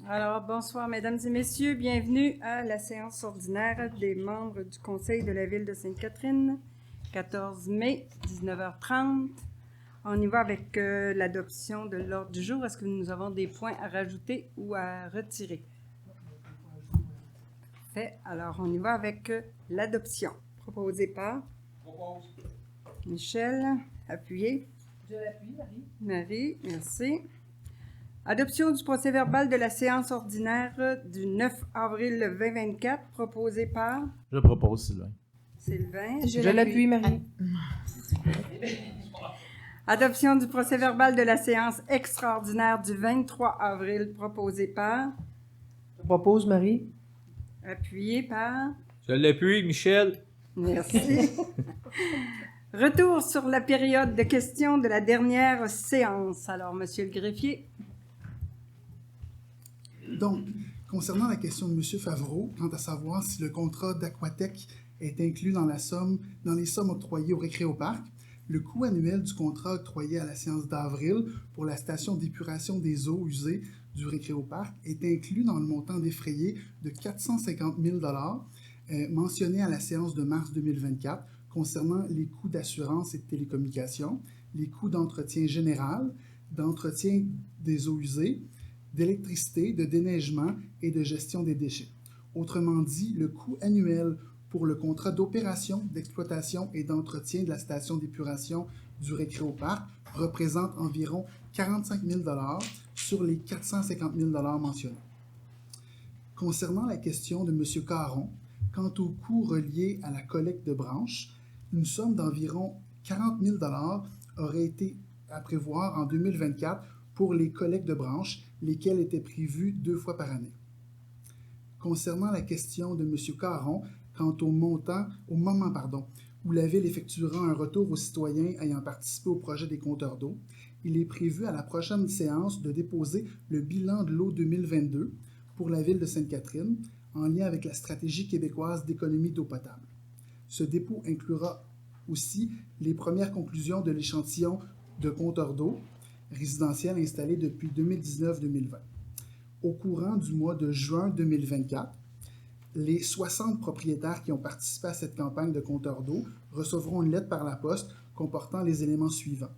Alors, bonsoir, mesdames et messieurs. Bienvenue à la séance ordinaire des membres du Conseil de la Ville de Sainte-Catherine, 14 mai, 19h30. On y va avec l'adoption de l'ordre du jour. Est-ce que nous avons des points à rajouter ou à retirer? Parfait. Alors, on y va avec l'adoption. Proposée par Michel. Appuyé. Je l'appuie, Marie. Marie, merci. Adoption du procès-verbal de la séance ordinaire du 9 avril 2024, proposé par Je propose, Sylvain. Sylvain. Je l'appuie, Marie. Adoption du procès-verbal de la séance extraordinaire du 23 avril, proposé par Je propose, Marie. Appuyé par Je l'appuie, Michel. Merci. Retour sur la période de questions de la dernière séance. Alors, monsieur le greffier. Donc, concernant la question de M. Favreau, quant à savoir si le contrat d'Aquatech est inclus dans les sommes octroyées au Récréoparc, le coût annuel du contrat octroyé à la séance d'avril pour la station d'épuration des eaux usées du Récréoparc est inclus dans le montant défrayé de 450 000 mentionné à la séance de mars 2024 concernant les coûts d'assurance et de télécommunications, les coûts d'entretien général, d'entretien des eaux usées, d'électricité, de déneigement et de gestion des déchets. Autrement dit, le coût annuel pour le contrat d'opération, d'exploitation et d'entretien de la station d'épuration du Récréoparc représente environ 45 000 sur les 450 000 mentionnés. Concernant la question de M. Caron, quant aux coûts reliés à la collecte de branches, une somme d'environ 40 000 aurait été à prévoir en 2024 pour les collectes de branches, lesquelles étaient prévues 2 fois par année. Concernant la question de M. Caron, quant au moment où la Ville effectuera un retour aux citoyens ayant participé au projet des compteurs d'eau, il est prévu à la prochaine séance de déposer le bilan de l'eau 2022 pour la Ville de Sainte-Catherine, en lien avec la stratégie québécoise d'économie d'eau potable. Ce dépôt inclura aussi les premières conclusions de l'échantillon de compteurs d'eau résidentiels installés depuis 2019-2020. Au courant du mois de juin 2024, les 60 propriétaires qui ont participé à cette campagne de compteurs d'eau recevront une lettre par la poste comportant les éléments suivants.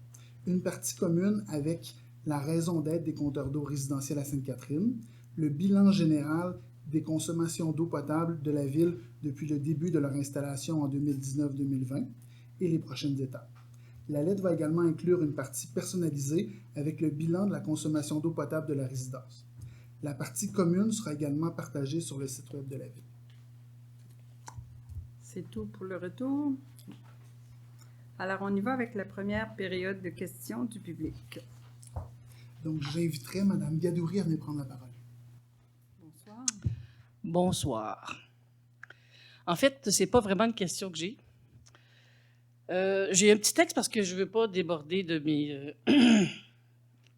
Une partie commune avec la raison d'être des compteurs d'eau résidentiels à Sainte-Catherine, le bilan général des consommations d'eau potable de la Ville depuis le début de leur installation en 2019-2020 et les prochaines étapes. La lettre va également inclure une partie personnalisée avec le bilan de la consommation d'eau potable de la résidence. La partie commune sera également partagée sur le site web de la Ville. C'est tout pour le retour. Alors, on y va avec la première période de questions du public. Donc, j'inviterai Mme Gadouri à venir prendre la parole. Bonsoir. Bonsoir. En fait, c'est pas vraiment une question que j'ai. J'ai un petit texte parce que je veux pas déborder de mes...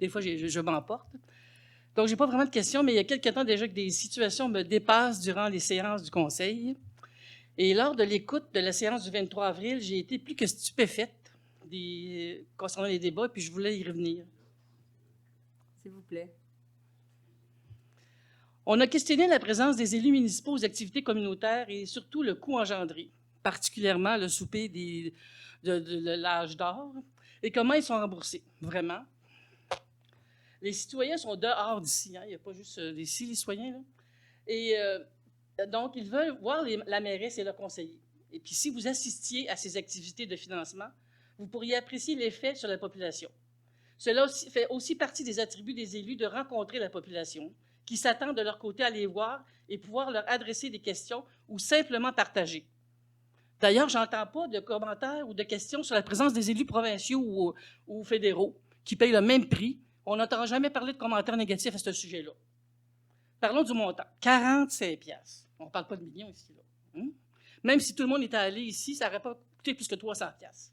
Des fois, je m'emporte. Donc, j'ai pas vraiment de questions, mais il y a quelque temps déjà que des situations me dépassent durant les séances du Conseil. Et lors de l'écoute de la séance du 23 avril, j'ai été plus que stupéfaite concernant les débats, puis je voulais y revenir. S'il vous plaît. On a questionné la présence des élus municipaux aux activités communautaires et surtout le coût engendré, particulièrement le souper de l'âge d'or, et comment ils sont remboursés, vraiment. Les citoyens sont dehors d'ici, hein? Il n'y a pas juste d'ici, les citoyens, là. Et donc, ils veulent voir la mairesse et le conseiller. Et puis, si vous assistiez à ces activités de financement, vous pourriez apprécier l'effet sur la population. Cela fait aussi partie des attributs des élus de rencontrer la population, qui s'attendent de leur côté à les voir et pouvoir leur adresser des questions ou simplement partager. D'ailleurs, je n'entends pas de commentaires ou de questions sur la présence des élus provinciaux ou fédéraux qui payent le même prix. On n'entend jamais parler de commentaires négatifs à ce sujet-là. Parlons du montant. 45 $. On ne parle pas de millions ici. Là. Même si tout le monde était allé ici, ça n'aurait pas coûté plus que 300 $.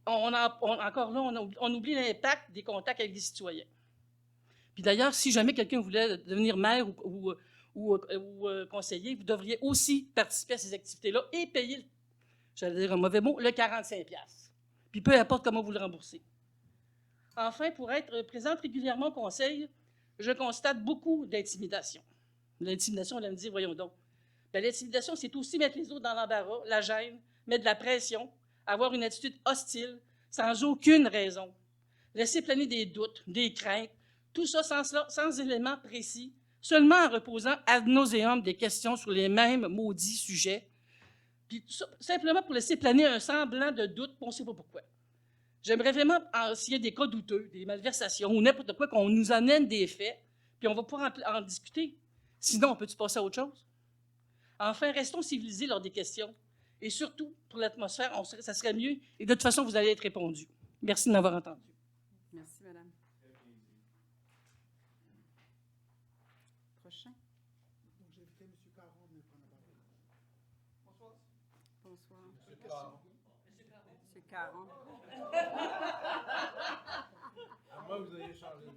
Encore là, on oublie l'impact des contacts avec les citoyens. Puis d'ailleurs, si jamais quelqu'un voulait devenir maire ou conseiller, vous devriez aussi participer à ces activités-là et payer, j'allais dire un mauvais mot, le 45 $. Puis peu importe comment vous le remboursez. Enfin, pour être présente régulièrement au conseil, je constate beaucoup d'intimidation. L'intimidation, on va me dire, voyons donc. Bien, l'intimidation, c'est aussi mettre les autres dans l'embarras, la gêne, mettre de la pression, avoir une attitude hostile, sans aucune raison. Laisser planer des doutes, des craintes, tout ça sans éléments précis, seulement en reposant ad nauseam des questions sur les mêmes maudits sujets, puis simplement pour laisser planer un semblant de doute, on ne sait pas pourquoi. J'aimerais vraiment, s'il y a des cas douteux, des malversations ou n'importe quoi, qu'on nous amène des faits, puis on va pouvoir en discuter. Sinon, on peut-tu passer à autre chose? Enfin, restons civilisés lors des questions. Et surtout, pour l'atmosphère, ça serait mieux. Et de toute façon, vous allez être répondu. Merci de m'avoir entendu. Merci, madame. Prochain. Donc, j'invitais M. Caron à venir prendre la parole. Bonsoir. Monsieur Caron. À moins que vous ayez changé de nom.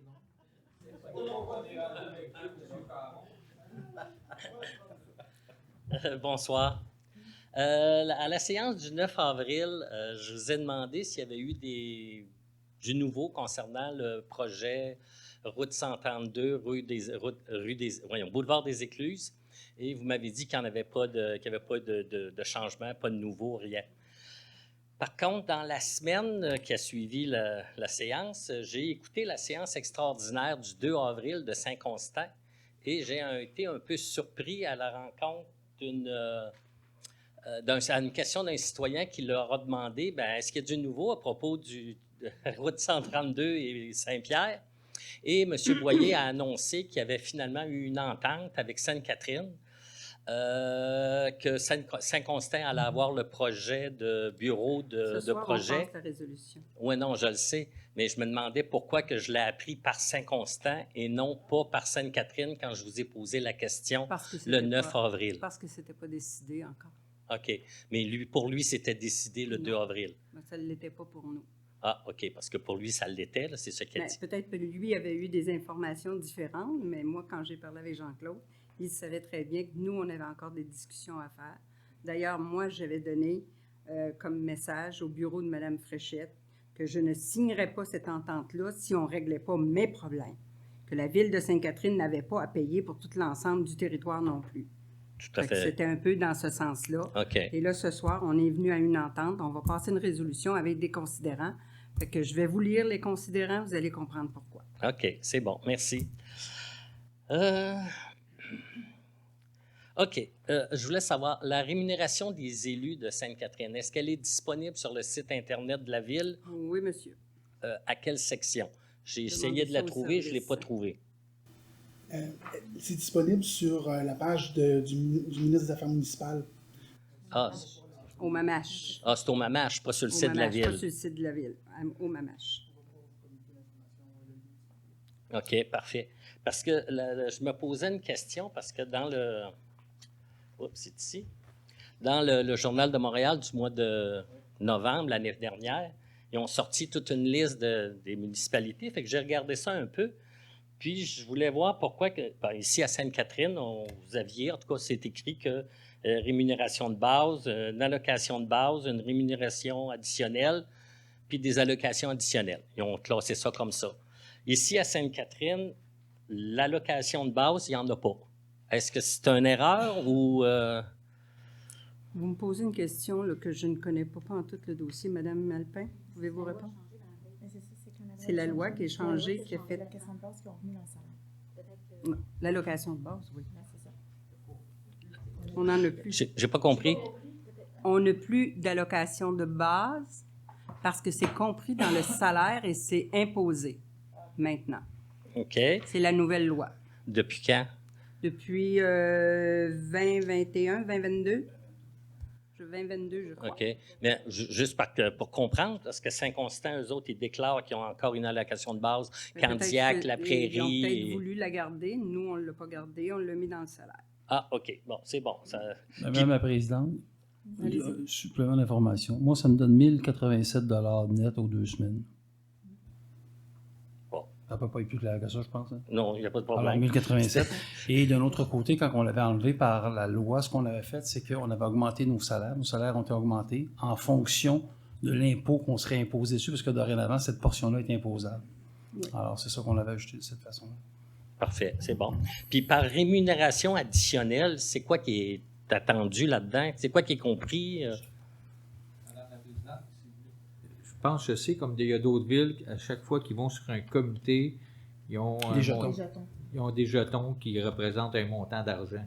Bonsoir. À la séance du 9 avril, je vous ai demandé s'il y avait eu du nouveau concernant le projet Route 132, Boulevard des Écluses, et vous m'avez dit qu'il n'y avait pas de changement, pas de nouveau, rien. Par contre, dans la semaine qui a suivi la séance, j'ai écouté la séance extraordinaire du 2 avril de Saint-Constant et j'ai été un peu surpris à la rencontre à une question d'un citoyen qui leur a demandé est-ce qu'il y a du nouveau à propos de Route 132 et Saint-Pierre? Et M. Boyer a annoncé qu'il y avait finalement eu une entente avec Sainte-Catherine, que Saint-Constant allait avoir le projet de bureau Ce soir, projet. on passe la résolution. Oui, non, je le sais, mais je me demandais pourquoi que je l'ai appris par Saint-Constant et non pas par Sainte-Catherine quand je vous ai posé la question le 9 avril. Parce que ce n'était pas décidé encore. OK. Mais pour lui, c'était décidé le 2 avril. Mais ça ne l'était pas pour nous. Ah, OK, parce que pour lui, ça l'était, là, c'est ce qu'il a dit. Peut-être que lui avait eu des informations différentes, mais moi, quand j'ai parlé avec Jean-Claude, il savait très bien que nous, on avait encore des discussions à faire. D'ailleurs, moi, j'avais donné comme message au bureau de Mme Fréchette que je ne signerais pas cette entente-là si on ne réglait pas mes problèmes, que la Ville de Sainte-Catherine n'avait pas à payer pour tout l'ensemble du territoire non plus. Tout à fait. C'était un peu dans ce sens-là. OK. Et là, ce soir, on est venu à une entente. On va passer une résolution avec des considérants. Fait que je vais vous lire les considérants, vous allez comprendre pourquoi. OK, c'est bon, merci. OK, je voulais savoir, la rémunération des élus de Sainte-Catherine, est-ce qu'elle est disponible sur le site Internet de la Ville? Oui, monsieur. À quelle section? J'ai Demandez essayé de la ça au trouver, je ne l'ai service. pas trouvée. C'est disponible sur la page du ministre des Affaires municipales. Ah, Au Mamache. c'est au Mamache, pas sur le Au site de la Mamache, pas Ville. sur le site de la Ville, au Mamache. OK, parfait. Parce que je me posais une question, parce que dans le... Oups, c'est ici. Dans le Journal de Montréal du mois de novembre, l'année dernière, ils ont sorti toute une liste des municipalités. Fait que j'ai regardé ça un peu. Puis, je voulais voir pourquoi, ici à Sainte-Catherine, vous aviez, en tout cas, c'est écrit que rémunération de base, une allocation de base, une rémunération additionnelle, puis des allocations additionnelles. Ils ont classé ça comme ça. Ici, à Sainte-Catherine, l'allocation de base, il n'y en a pas. Est-ce que c'est une erreur ou... Vous me posez une question là, que je ne connais pas en tout le dossier. Madame Malpin, pouvez-vous répondre? C'est la loi qui est changée, qui a fait... L'allocation de base qu'ils ont remis dans le salaire. Non, l'allocation de base, oui. Ouais, c'est ça. On n'en a plus. J'ai pas compris. On n'a plus d'allocation de base parce que c'est compris dans le salaire et c'est imposé maintenant. OK. C'est la nouvelle loi. Depuis quand? Depuis 2021, 2022? 2022, je crois. OK. Mais juste pour comprendre, parce que Saint-Constant, eux autres, ils déclarent qu'ils ont encore une allocation de base. Mais Candiac, peut-être La que- Prairie... Ils ont peut-être voulu la garder. Nous, on ne l'a pas gardée. On l'a mis dans le salaire. Ah, OK. Bon, c'est bon. Ça... Madame la Présidente, Allez-y. supplément d'information. Moi, ça me donne 1087 $ net aux 2 semaines. Bon. Ça ne peut pas être plus clair que ça, je pense. Hein? Non, il n'y a pas de Alors, problème. 1087. Et d'un autre côté, quand on l'avait enlevé par la loi, ce qu'on avait fait, c'est qu'on avait augmenté nos salaires. Nos salaires ont été augmentés en fonction de l'impôt qu'on serait imposé dessus, parce que dorénavant, cette portion-là est imposable. Oui. Alors, c'est ça qu'on avait ajouté de cette façon-là. Parfait, c'est bon. Puis par rémunération additionnelle, c'est quoi qui est attendu là-dedans? C'est quoi qui est compris? Madame la Présidente, je pense que c'est comme il y a d'autres villes, à chaque fois qu'ils vont sur un comité, ils ont, Des jetons. Les jetons. ils ont des jetons qui représentent un montant d'argent.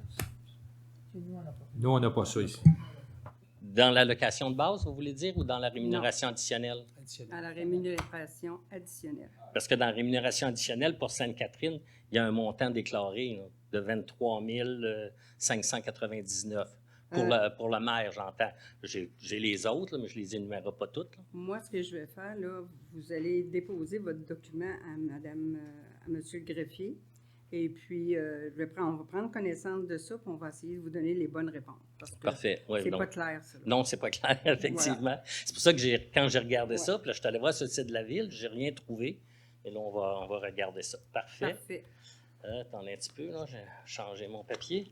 Que nous, on n'a pas. Nous, on n'a pas ça ici. Dans l'allocation de base, vous voulez dire, ou dans la rémunération additionnelle? À la rémunération additionnelle. Parce que dans la rémunération additionnelle pour Sainte-Catherine, il y a un montant déclaré là, de 23 599 pour le maire, j'entends. J'ai les autres, là, mais je ne les énumérerai pas toutes. Là. Moi, ce que je vais faire, là, vous allez déposer votre document à monsieur le greffier. Et puis, on va prendre connaissance de ça, puis on va essayer de vous donner les bonnes réponses. Parce que Parfait. Ouais, c'est donc- pas clair, ça. là. Non, c'est pas clair, effectivement. C'est pour ça que quand j'ai regardé ça, puis là, je suis allé voir sur le site de la ville, j'ai rien trouvé. Et là, on va regarder ça. Parfait. Parfait. Attendez un petit peu, là, j'ai changé mon papier.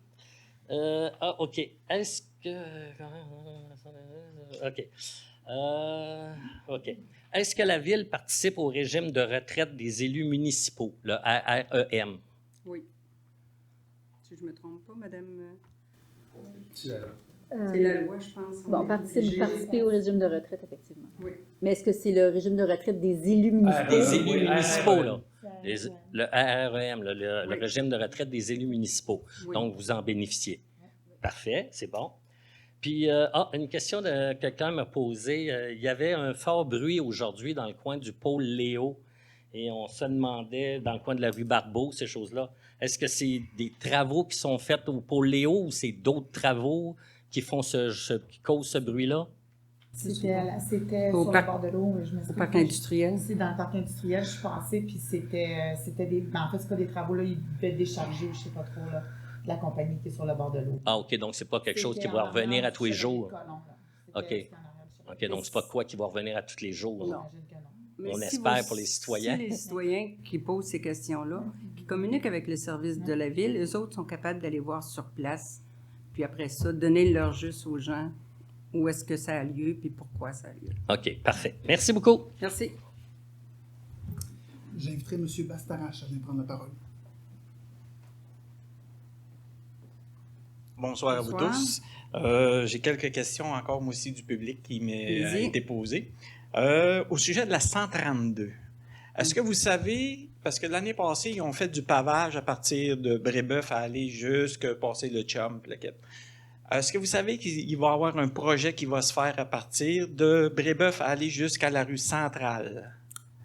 OK. Est-ce que... OK. OK. Est-ce que la ville participe au régime de retraite des élus municipaux, le AREM? Oui. Si je ne me trompe pas, madame. C'est C'est la loi, je pense. Bon, participer au régime de retraite, effectivement. Oui. Mais est-ce que c'est le régime de retraite des élus municipaux? Des élus oui, municipaux, là. Les- Le AREM, là, le Oui. régime de retraite des élus municipaux. Oui. Donc, vous en bénéficiez. Parfait, c'est bon. Puis, une question que quelqu'un m'a posée. Il y avait un fort bruit aujourd'hui dans le coin du pôle Léo et on se demandait, dans le coin de la rue Barbeau, ces choses-là, est-ce que c'est des travaux qui sont faits au pôle Léo ou c'est d'autres travaux qui font qui causent ce bruit-là? C'était Au sur parc- le bord de l'eau, je m'excuse. Au parc industriel. C'est dans le parc industriel, je suis passée, puis c'était des... Ben, en fait, c'est pas des travaux, là, ils devaient décharger, je sais pas trop, là, de la compagnie qui est sur le bord de l'eau. Ah, OK, donc c'est pas quelque chose qui C'était va en revenir arrière à tous les du Chevalier jours. de Colomb, là. OK. C'était en arrière du Chevalier. OK, donc c'est pas quoi qui va revenir à tous les jours. là. J'imagine que non. Mais On si espère pour les citoyens. Si les citoyens qui posent ces questions-là, qui communiquent avec le service de la ville, eux autres sont capables d'aller voir sur place, puis après ça, donner leur juste aux gens où est-ce que ça a lieu, puis pourquoi ça a lieu. OK, parfait. Merci beaucoup. Merci. J'inviterai M. Bastarache à venir prendre la parole. Bonsoir à vous Bonsoir. tous. J'ai quelques questions encore, moi aussi, du public qui m'a Allez-y. été posées. Au sujet de la 132, est-ce que vous savez, parce que l'année passée, ils ont fait du pavage à partir de Brébeuf à aller jusque passer le Chum, puis la quête. Est-ce que vous savez qu'il va y avoir un projet qui va se faire à partir de Brébeuf à aller jusqu'à la rue Centrale?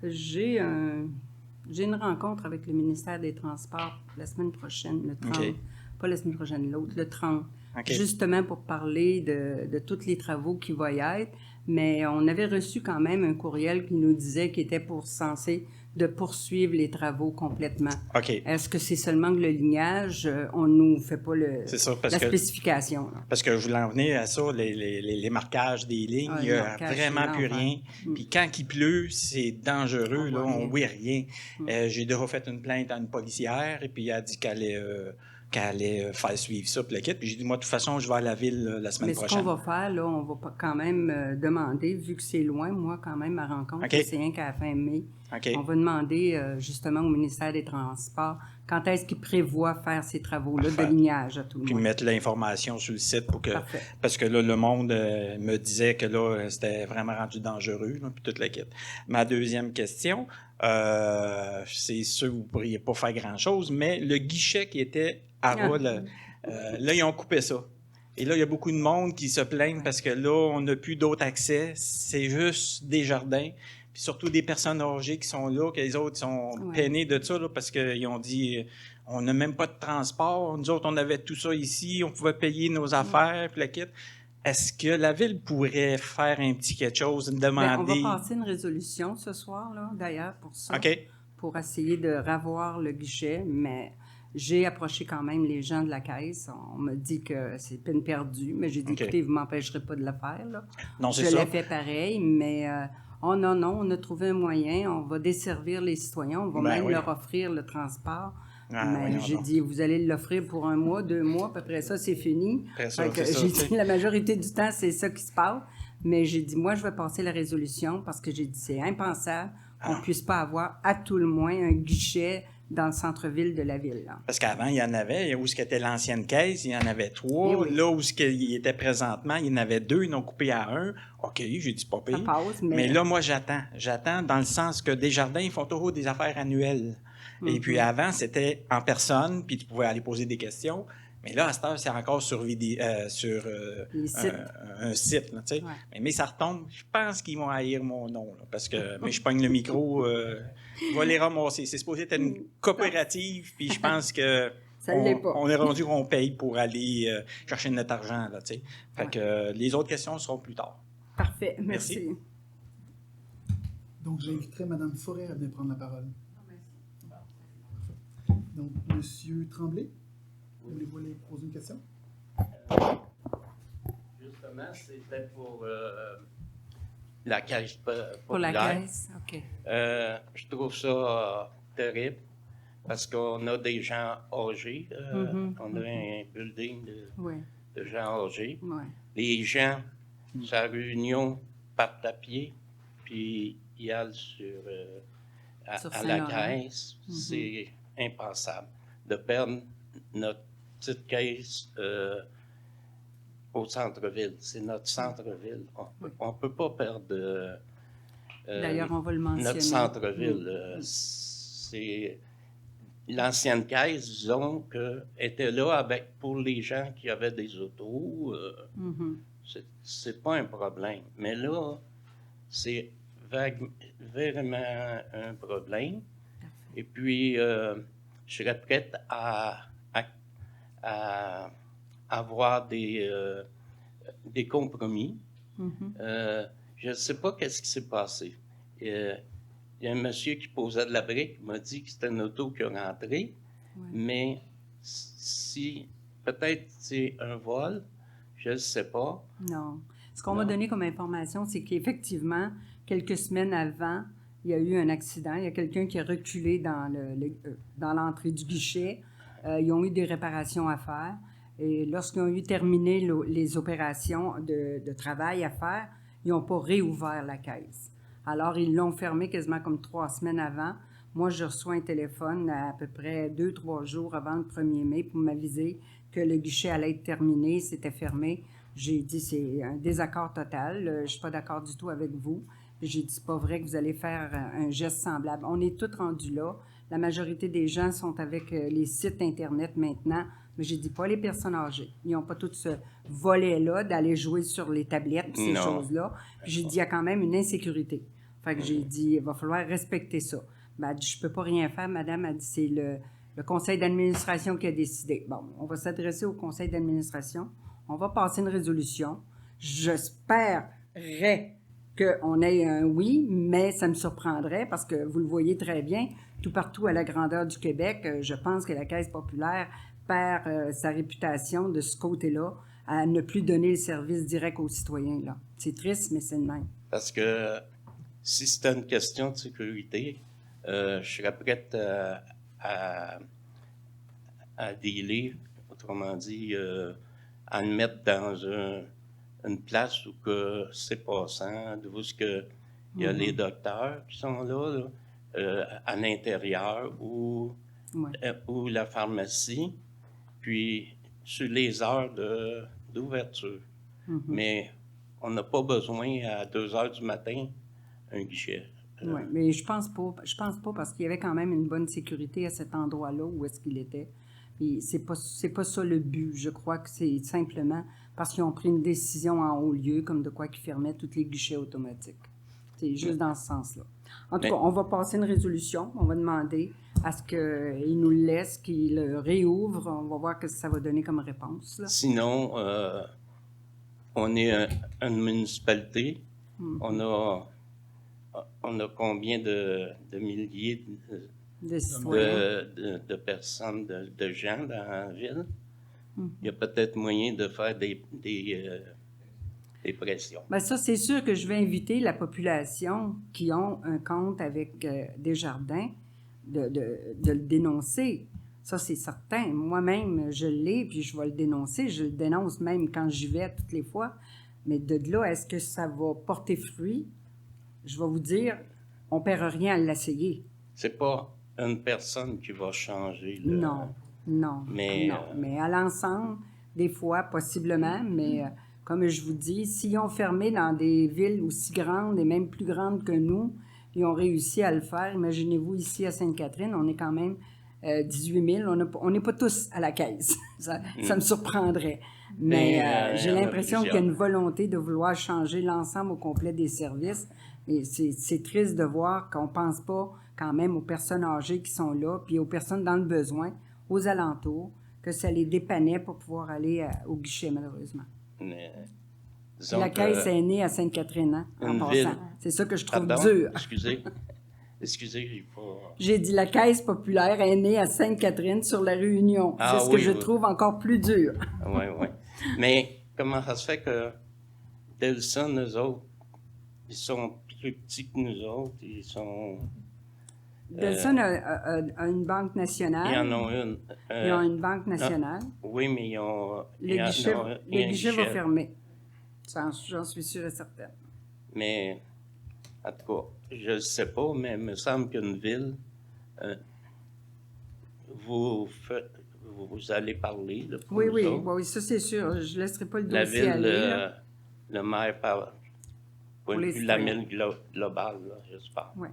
J'ai une rencontre avec le ministère des Transports la semaine prochaine, le 30. OK. Pas la semaine prochaine, l'autre, le 30. OK. Justement pour parler de tous les travaux qui vont y être. Mais on avait reçu quand même un courriel qui nous disait qu'il était censé de poursuivre les travaux complètement. OK. Est-ce que c'est seulement que le lignage? On nous fait pas C'est ça, parce la que... spécification. Là. Parce que je voulais en venir à ça, les marquages des lignes, Ah, il les n'y a marquages, vraiment c'est plus l'enfer. rien. Puis quand il pleut, c'est dangereux, On là, voit on rien. voit rien. J'ai déjà fait une plainte à une policière, et puis elle a dit qu'elle allait faire suivre ça, puis le kit. Puis j'ai dit, moi, de toute façon, je vais à la ville la semaine Mais ce qu'on prochaine. va faire, là, on va quand même demander, vu que c'est loin, moi, quand même, ma rencontre, OK. c'est rien qu'à la fin mai. OK. On va demander justement au ministère des Transports quand est-ce qu'il prévoit faire ces travaux-là de Parfait. lignage à tout le Puis monde. mettre l'information sur le site pour que... Parfait. Parce que là, le monde me disait que là, c'était vraiment rendu dangereux, là, puis toute la kit. Ma deuxième question, c'est sûr que vous ne pourriez pas faire grand-chose, mais le guichet qui était à ras, là, ils ont coupé ça. Et là, il y a beaucoup de monde qui se plaignent parce que là, on n'a plus d'autres accès. C'est juste des jardins. Puis surtout des personnes âgées qui sont là, que les autres sont Ouais. peinés de ça, là, parce qu'ils ont dit on n'a même pas de transport. Nous autres, on avait tout ça ici, on pouvait payer nos affaires, puis la kit. Est-ce que la ville pourrait faire un petit quelque chose, Ben, on demander... va passer une résolution ce soir, là, d'ailleurs, pour ça, OK. pour essayer de ravoir le guichet, mais j'ai approché quand même les gens de la caisse. On m'a dit que c'est peine perdue, mais j'ai dit, OK. écoutez, vous ne m'empêcherez pas de le faire, là. Non, c'est Je ça. l'ai fait pareil, mais oh non, on a trouvé un moyen, on va desservir les citoyens, on va Ben même oui. leur offrir le transport. Ah, mais voyons j'ai donc. dit, vous allez l'offrir pour 1 mois, 2 mois, puis après ça, c'est fini. Après ça, Fait que c'est ça, j'ai tu sais. dit, la majorité du temps, c'est ça qui se passe. Mais j'ai dit, moi, je vais passer la résolution parce que j'ai dit, c'est impensable qu'on ne puisse pas avoir à tout le moins un guichet dans le centre-ville de la ville. Là. Parce qu'avant, il y en avait, où ce qu'était l'ancienne caisse, il y en avait 3. Eh oui. Là où ce qu'il était présentement, il y en avait 2, ils ont coupé à 1. OK, j'ai dit pas Ça pire. passe, Mais là, moi, j'attends. J'attends dans le sens que Desjardins, ils font toujours des affaires annuelles. Et puis avant, c'était en personne, puis tu pouvais aller poser des questions. Mais là, à cette heure, c'est encore sur Les sites. un site. Là, tu sais. Ouais. Mais ça retombe. Je pense qu'ils vont haïr mon nom. Là, parce que mais je pogne le micro. Je vais les ramasser. C'est supposé être une coopérative, puis je pense que Ça l'est pas. on est rendu qu'on paye pour aller chercher notre argent. Là, tu sais. Fait que les autres questions seront plus tard. Parfait, merci. Donc, j'inviterai Mme Forêt à venir prendre la parole. Donc, M. Tremblay, voulez-vous aller poser une question? Justement, c'était pour la caisse populaire. Pour la caisse, OK. Je trouve ça terrible parce qu'on a des gens âgés. On a un building de gens âgés. Ouais. Les gens, sa réunion, partent à pied, puis ils allent à la Saint-Laurent. caisse. C'est impensable de perdre notre petite caisse au centre-ville. C'est notre centre-ville. On ne peut pas perdre D'ailleurs, on va le mentionner. notre centre-ville. C'est l'ancienne caisse, disons, était là pour les gens qui avaient des autos. C'est pas un problème. Mais là, c'est vraiment un problème. Et puis, je serais prête à avoir des compromis. Je ne sais pas qu'est-ce qui s'est passé. Il y a un monsieur qui posait de la brique, m'a dit que c'était une auto qui est rentrée, mais si peut-être c'est un vol, je ne sais pas. Non. Ce qu'on m'a donné comme information, c'est qu'effectivement, quelques semaines avant, il y a eu un accident. Il y a quelqu'un qui a reculé dans l'entrée du guichet. Ils ont eu des réparations à faire. Et lorsqu'ils ont eu terminé les opérations de travail à faire, ils n'ont pas réouvert la caisse. Alors, ils l'ont fermée quasiment comme 3 semaines avant. Moi, je reçois un téléphone à peu près 2-3 jours avant le 1er mai pour m'aviser que le guichet allait être terminé, c'était fermé. J'ai dit, c'est un désaccord total. Je ne suis pas d'accord du tout avec vous. J'ai dit, c'est pas vrai que vous allez faire un geste semblable. On est tous rendus là. La majorité des gens sont avec les sites Internet maintenant, mais j'ai dit pas les personnes âgées. Ils n'ont pas tout ce volet-là d'aller jouer sur les tablettes, ces choses-là. Puis j'ai dit, il y a quand même une insécurité. Fait que j'ai dit, il va falloir respecter ça. Ben, elle dit, je peux pas rien faire, madame. Elle dit, c'est le conseil d'administration qui a décidé. Bon, on va s'adresser au conseil d'administration. On va passer une résolution. J'espérerais qu'on ait un oui, mais ça me surprendrait parce que vous le voyez très bien, tout partout à la grandeur du Québec, je pense que la Caisse populaire perd sa réputation de ce côté-là à ne plus donner le service direct aux citoyens. Là. C'est triste, mais c'est le même. Parce que si c'était une question de sécurité, je serais prête à dealer, autrement dit, à le mettre dans une place où que c'est passant, où il y a les docteurs qui sont là, à l'intérieur, ou la pharmacie, puis sur les heures d'ouverture. Mais on n'a pas besoin à 2 heures du matin un guichet. Oui, mais je pense pas parce qu'il y avait quand même une bonne sécurité à cet endroit-là où est-ce qu'il était. Puis c'est pas ça le but. Je crois que c'est simplement parce qu'ils ont pris une décision en haut lieu, comme de quoi qu'ils fermaient tous les guichets automatiques. C'est juste dans ce sens-là. En tout cas, on va passer une résolution. On va demander à ce qu'ils nous le laissent, qu'ils le réouvrent. On va voir ce que ça va donner comme réponse. Là. Sinon, on est une municipalité. On a combien de milliers de personnes, de gens dans la ville? Il y a peut-être moyen de faire des pressions. Bien, ça, c'est sûr que je vais inviter la population qui ont un compte avec Desjardins de le dénoncer. Ça, c'est certain. Moi-même, je l'ai, puis je vais le dénoncer. Je le dénonce même quand j'y vais toutes les fois. Mais de là, est-ce que ça va porter fruit? Je vais vous dire, on ne perd rien à l'essayer. C'est pas une personne qui va changer. Le... Non. Mais, Mais à l'ensemble, des fois, possiblement, mais comme je vous dis, s'ils ont fermé dans des villes aussi grandes et même plus grandes que nous, ils ont réussi à le faire. Imaginez-vous, ici à Sainte-Catherine, on est quand même 18 000. On n'est pas tous à la caisse. ça me surprendrait. Mais j'ai l'impression qu'il y a une volonté de vouloir changer l'ensemble au complet des services. Et c'est triste de voir qu'on ne pense pas quand même aux personnes âgées qui sont là, puis aux personnes dans le besoin, aux alentours, que ça les dépannait pour pouvoir aller au guichet, malheureusement. Disons la que caisse est née à Sainte-Catherine, hein, en passant. C'est ça que je trouve dur. Excusez, j'ai pas... J'ai dit la caisse populaire est née à Sainte-Catherine sur la Réunion. Ah, c'est ce que je trouve encore plus dur. Oui. Mais comment ça se fait que Delson, eux autres, ils sont plus petits que nous autres, ils sont... Delson a une banque nationale. Ils en ont une. Ils ont une banque nationale. Oui, mais ils ont... Le guichet va fermer. J'en suis sûre et certaine. Mais, en tout cas, je ne sais pas, mais il me semble qu'une ville, vous allez parler. Là, pour oui, ça c'est sûr. Je ne laisserai pas le dossier aller. Le maire parle pour la ville globale, j'espère. Oui,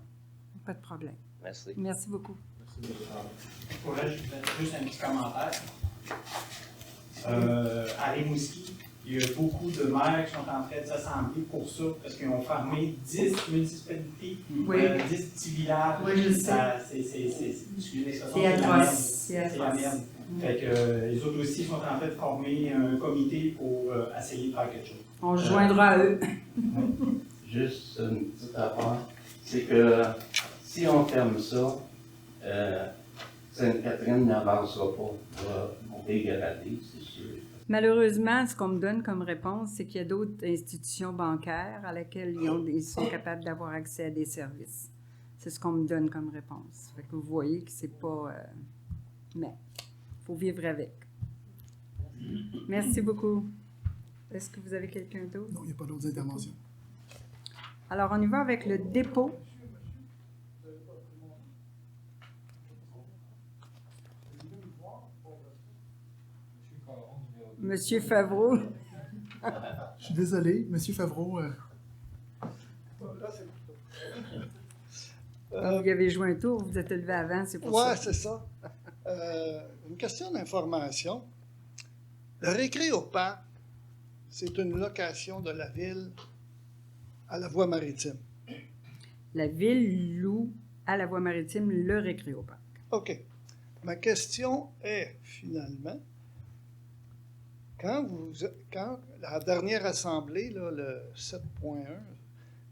pas de problème. Merci. Merci beaucoup. Juste un petit commentaire. À Rimouski, il y a beaucoup de maires qui sont en train de s'assembler pour ça, parce qu'ils ont fermé 10 municipalités, 10 petits villages. Oui, je sais. Excusez l'expression, c'est atroce. C'est la merde. Fait que, les autres aussi sont en train de former un comité pour essayer de faire quelque chose. On se joindra à eux. Juste une petite affaire, c'est que si on ferme ça, Sainte-Catherine n'avancera pas, va dégrader, c'est sûr. Malheureusement, ce qu'on me donne comme réponse, c'est qu'il y a d'autres institutions bancaires à laquelle ils sont capables d'avoir accès à des services. C'est ce qu'on me donne comme réponse. Fait que vous voyez que c'est pas... mais il faut vivre avec. Merci beaucoup. Est-ce que vous avez quelqu'un d'autre? Non, il n'y a pas d'autres interventions. Alors, on y va avec le dépôt. Monsieur Favreau. Je suis désolé, Monsieur Favreau. Vous avez joué un tour, vous êtes levé avant, c'est pour ça. Oui, c'est ça. Une question d'information. Le Récréoparc, c'est une location de la ville à la voie maritime. La ville loue à la voie maritime le Récréoparc. OK. Ma question est, finalement, quand la dernière assemblée, là, le 7.1,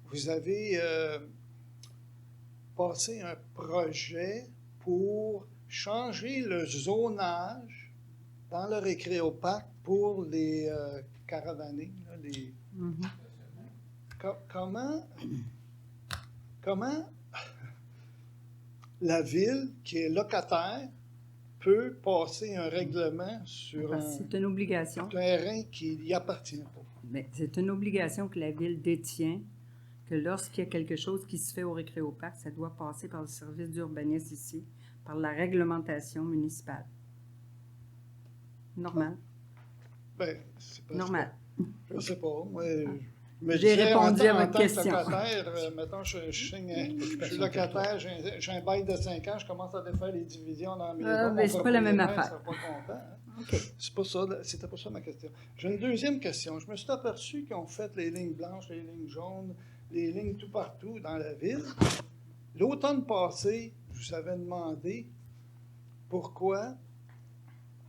vous avez passé un projet pour changer le zonage dans le Récréoparc pour les caravanées, là, les... Comment la ville, qui est locataire, peut passer un règlement sur c'est une obligation. Un terrain qui n'y appartient pas? Mais c'est une obligation que la ville détient, que lorsqu'il y a quelque chose qui se fait au Récréoparc, ça doit passer par le service d'urbanisme ici, par la réglementation municipale. Normal. Bien, c'est pas normal. Je ne sais pas. J'ai répondu à votre question. Mettons, je suis locataire, j'ai un bail de 5 ans, je commence à défaire les divisions dans mes droits. Mais c'est pas la même affaire. Pas content, hein? Okay. C'est pas ça, c'était pas ça ma question. J'ai une deuxième question. Je me suis aperçu qu'ils ont fait les lignes blanches, les lignes jaunes, les lignes tout partout dans la ville. L'automne passé, je vous avais demandé pourquoi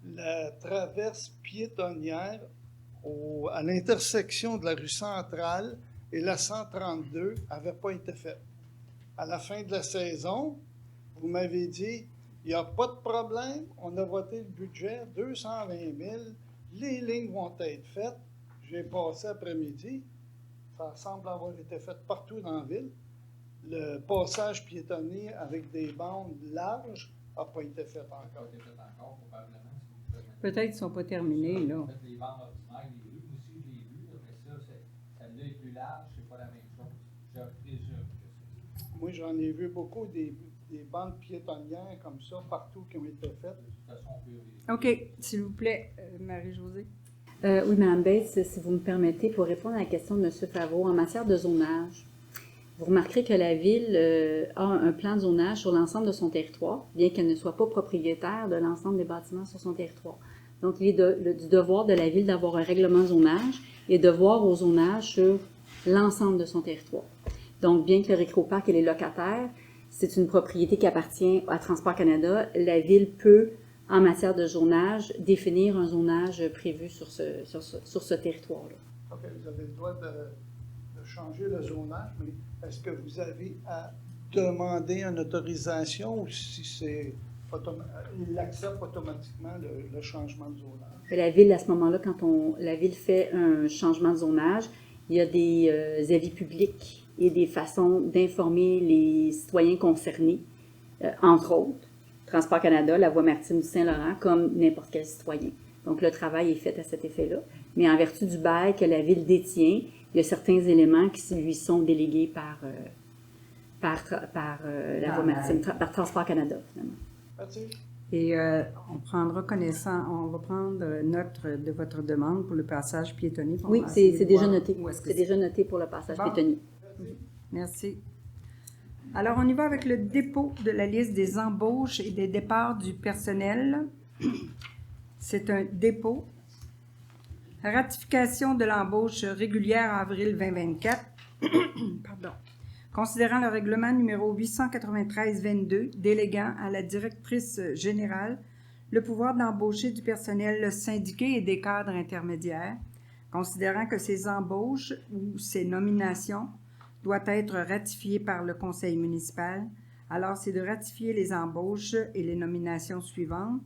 la traverse piétonnière à l'intersection de la rue Centrale et la 132 n'avait pas été faite. À la fin de la saison, vous m'avez dit, il n'y a pas de problème, on a voté le budget, 220 000, les lignes vont être faites. J'ai passé après-midi, ça semble avoir été fait partout dans la ville. Le passage piétonnier avec des bandes larges n'a pas été fait encore. Peut-être qu'ils ne sont pas terminés, là. Les bandes ordinaires, les rues aussi, je l'ai vu, mais ça, celle-là est plus large, c'est pas la même chose. Je présume que c'est ça. Moi, j'en ai vu beaucoup des des bandes piétonnières comme ça, partout, qui ont été faites. OK. S'il vous plaît, Marie-Josée. Oui, Mme Bates, si vous me permettez, pour répondre à la question de M. Favreau, en matière de zonage, vous remarquerez que la Ville a un plan de zonage sur l'ensemble de son territoire, bien qu'elle ne soit pas propriétaire de l'ensemble des bâtiments sur son territoire. Donc, il est du devoir de la Ville d'avoir un règlement de zonage et de voir au zonage sur l'ensemble de son territoire. Donc, bien que le Récréoparc et les locataires, c'est une propriété qui appartient à Transport Canada, la Ville peut, en matière de zonage, définir un zonage prévu sur ce territoire-là. OK, vous avez le droit de changer le zonage, mais est-ce que vous avez à demander une autorisation ou si c'est il accepte automatiquement le changement de zonage? La Ville, à ce moment-là, quand la Ville fait un changement de zonage, il y a des avis publics et des façons d'informer les citoyens concernés, entre autres, Transport Canada, la Voie maritime du Saint-Laurent, comme n'importe quel citoyen. Donc, le travail est fait à cet effet-là. Mais en vertu du bail que la Ville détient, il y a certains éléments qui lui sont délégués par la Voie maritime, par Transport Canada, finalement. Merci. Et on va prendre note de votre demande pour le passage piétonnier. Oui, c'est déjà noté. C'est déjà noté pour le passage piétonnier. Merci. Alors, on y va avec le dépôt de la liste des embauches et des départs du personnel. C'est un dépôt. Ratification de l'embauche régulière avril 2024. Pardon. Considérant le règlement numéro 893-22, déléguant à la directrice générale le pouvoir d'embaucher du personnel syndiqué et des cadres intermédiaires, considérant que ces embauches ou ces nominations doivent être ratifiées par le conseil municipal, alors c'est de ratifier les embauches et les nominations suivantes.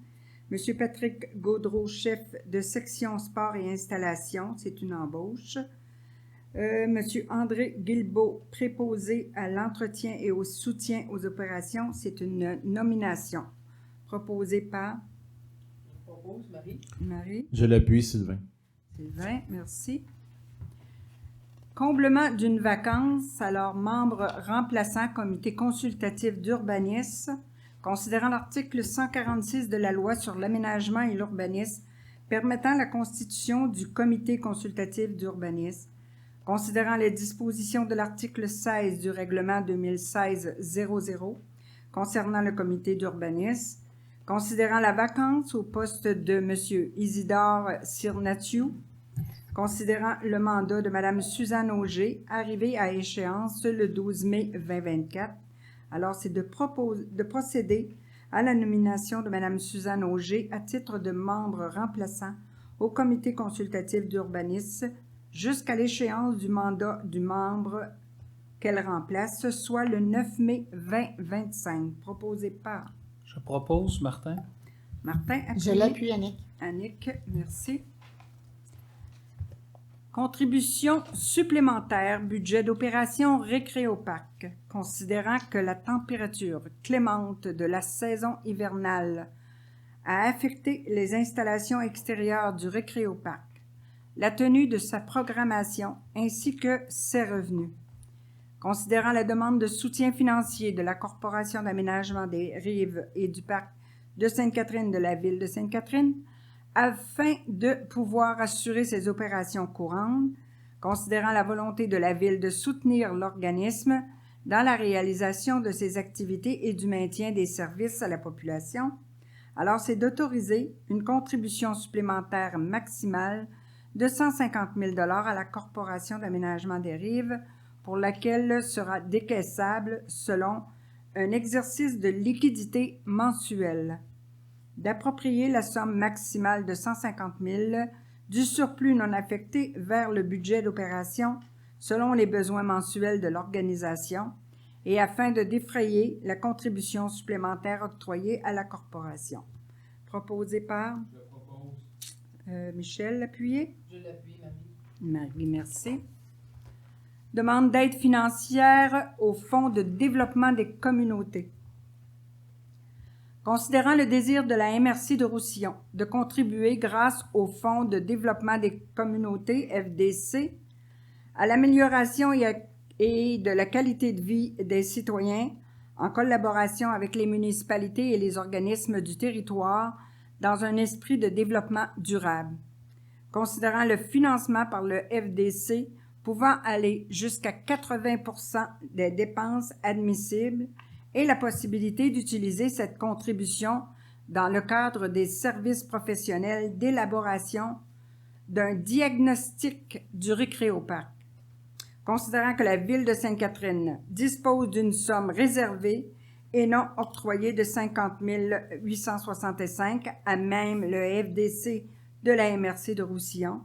M. Patrick Gaudreau, chef de section sport et installation, c'est une embauche. M. André Guilbeault, préposé à l'entretien et au soutien aux opérations, c'est une nomination. Proposée par... Je propose, Marie. Marie. Je l'appuie, Sylvain. Sylvain, merci. Comblement d'une vacance, alors membre remplaçant comité consultatif d'urbanisme, considérant l'article 146 de la loi sur l'aménagement et l'urbanisme permettant la constitution du comité consultatif d'urbanisme, considérant les dispositions de l'article 16 du règlement 2016-00 concernant le comité d'urbanisme, considérant la vacance au poste de M. Isidore Sirnatiu, considérant le mandat de Mme Suzanne Auger, arrivé à échéance le 12 mai 2024. Alors, c'est de procéder à la nomination de Mme Suzanne Auger à titre de membre remplaçant au comité consultatif d'urbanisme jusqu'à l'échéance du mandat du membre qu'elle remplace, soit le 9 mai 2025. Proposé par... Je propose, Martin. Martin, appuyé. Je l'appuie, Annick. Annick, merci. Contribution supplémentaire, budget d'opération Récréoparc, considérant que la température clémente de la saison hivernale a affecté les installations extérieures du Récréoparc, la tenue de sa programmation ainsi que ses revenus. Considérant la demande de soutien financier de la Corporation d'aménagement des rives et du parc de Sainte-Catherine de la Ville de Sainte-Catherine, afin de pouvoir assurer ses opérations courantes, considérant la volonté de la Ville de soutenir l'organisme dans la réalisation de ses activités et du maintien des services à la population, alors c'est d'autoriser une contribution supplémentaire maximale de 150 000 $ à la Corporation d'aménagement des rives, pour laquelle sera décaissable selon un exercice de liquidité mensuel. D'approprier la somme maximale de 150 000 du surplus non affecté vers le budget d'opération selon les besoins mensuels de l'organisation et afin de défrayer la contribution supplémentaire octroyée à la corporation. Proposé par... Je propose. Michel, appuyé. Je l'appuie, Marie. Marie, merci. Demande d'aide financière au Fonds de développement des communautés. Considérant le désir de la MRC de Roussillon de contribuer grâce au Fonds de développement des communautés, FDC, à l'amélioration et de la qualité de vie des citoyens en collaboration avec les municipalités et les organismes du territoire, dans un esprit de développement durable. Considérant le financement par le FDC pouvant aller jusqu'à 80% des dépenses admissibles et la possibilité d'utiliser cette contribution dans le cadre des services professionnels d'élaboration d'un diagnostic du récréoparc. Considérant que la Ville de Sainte-Catherine dispose d'une somme réservée et non octroyée de 50 865 à même le FDC de la MRC de Roussillon,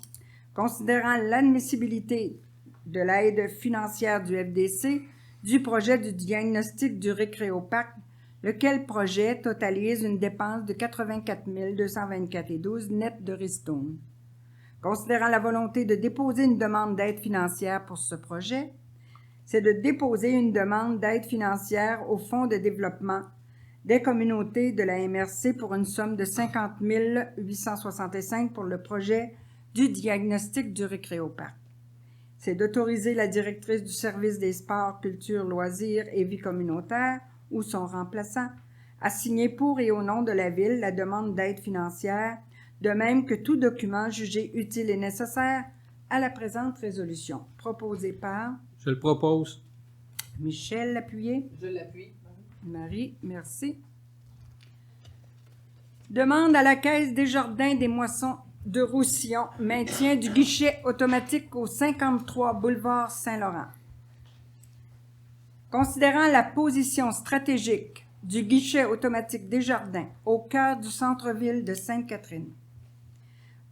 considérant l'admissibilité de l'aide financière du FDC du projet du diagnostic du récréoparc, lequel projet totalise une dépense de 84 224,12 net de ristourne. Considérant la volonté de déposer une demande d'aide financière pour ce projet, c'est de déposer une demande d'aide financière au Fonds de développement des communautés de la MRC pour une somme de 50 865 pour le projet du diagnostic du récréoparc. C'est d'autoriser la directrice du service des sports, culture, loisirs et vie communautaire ou son remplaçant à signer pour et au nom de la Ville la demande d'aide financière, de même que tout document jugé utile et nécessaire à la présente résolution. Proposé par... Je le propose. Michel Lapuyé. Je l'appuie. Marie, merci. Demande à la Caisse des Jardins des Moissons de Roussillon, maintien du guichet automatique au 53 boulevard Saint-Laurent. Considérant la position stratégique du guichet automatique des Jardins au cœur du centre-ville de Sainte-Catherine,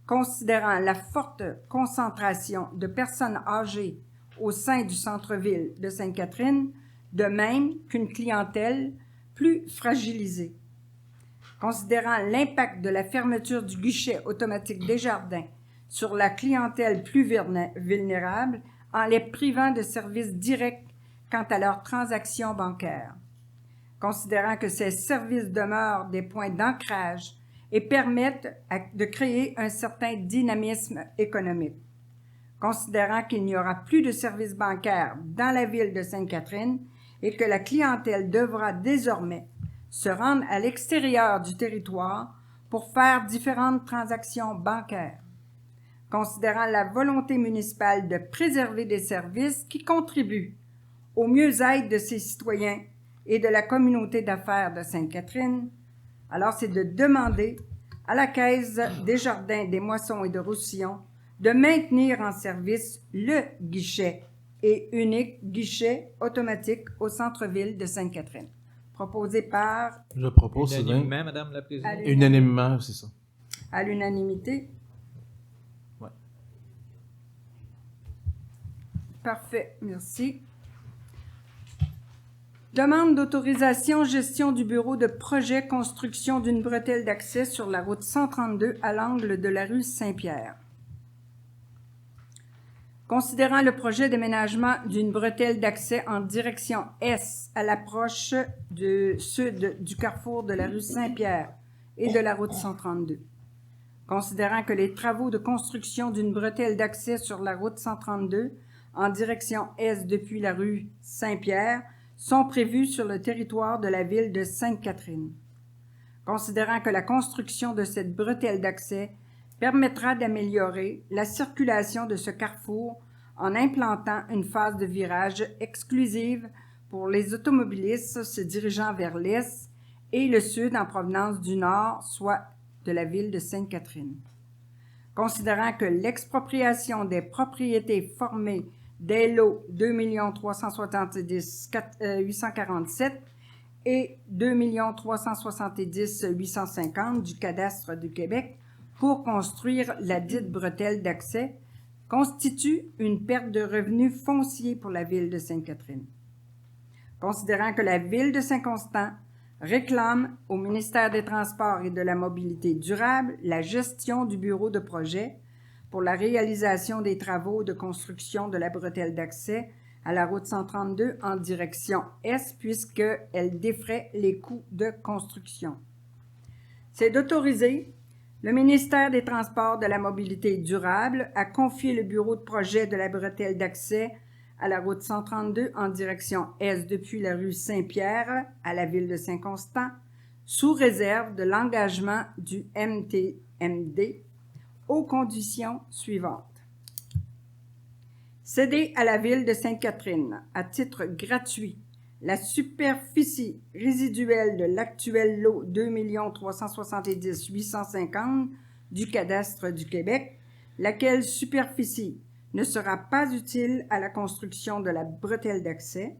considérant la forte concentration de personnes âgées au sein du centre-ville de Sainte-Catherine, de même qu'une clientèle plus fragilisée. Considérant l'impact de la fermeture du guichet automatique des Jardins sur la clientèle plus vulnérable en les privant de services directs quant à leurs transactions bancaires. Considérant que ces services demeurent des points d'ancrage et permettent de créer un certain dynamisme économique. Considérant qu'il n'y aura plus de services bancaires dans la ville de Sainte-Catherine et que la clientèle devra désormais se rendre à l'extérieur du territoire pour faire différentes transactions bancaires. Considérant la volonté municipale de préserver des services qui contribuent au mieux-être de ses citoyens et de la communauté d'affaires de Sainte-Catherine, alors c'est de demander à la Caisse des Jardins des Moissons et de Roussillon de maintenir en service le guichet et unique guichet automatique au centre-ville de Sainte-Catherine. Proposé par... Je propose unanimement, Madame la Présidente. Unanimement, c'est ça. À l'unanimité. Ouais. Parfait, merci. Demande d'autorisation gestion du bureau de projet construction d'une bretelle d'accès sur la route 132 à l'angle de la rue Saint-Pierre. Considérant le projet d'aménagement d'une bretelle d'accès en direction est à l'approche du sud du carrefour de la rue Saint-Pierre et de la route 132. Considérant que les travaux de construction d'une bretelle d'accès sur la route 132 en direction est depuis la rue Saint-Pierre sont prévus sur le territoire de la ville de Sainte-Catherine. Considérant que la construction de cette bretelle d'accès permettra d'améliorer la circulation de ce carrefour en implantant une phase de virage exclusive pour les automobilistes se dirigeant vers l'est et le sud en provenance du nord, soit de la ville de Sainte-Catherine. Considérant que l'expropriation des propriétés formées des lots 2 370 847 et 2 370 850 du cadastre du Québec pour construire la dite bretelle d'accès constitue une perte de revenus fonciers pour la ville de Sainte-Catherine. Considérant que la ville de Saint-Constant réclame au ministère des Transports et de la Mobilité durable la gestion du bureau de projet pour la réalisation des travaux de construction de la bretelle d'accès à la route 132 en direction est puisqu'elle défraie les coûts de construction. C'est d'autoriser le ministère des Transports de la Mobilité durable à confier le bureau de projet de la bretelle d'accès à la route 132 en direction est depuis la rue Saint-Pierre à la ville de Saint-Constant, sous réserve de l'engagement du MTMD aux conditions suivantes. Céder à la ville de Sainte-Catherine, à titre gratuit, la superficie résiduelle de l'actuel lot 2 370 850 du cadastre du Québec, laquelle superficie ne sera pas utile à la construction de la bretelle d'accès,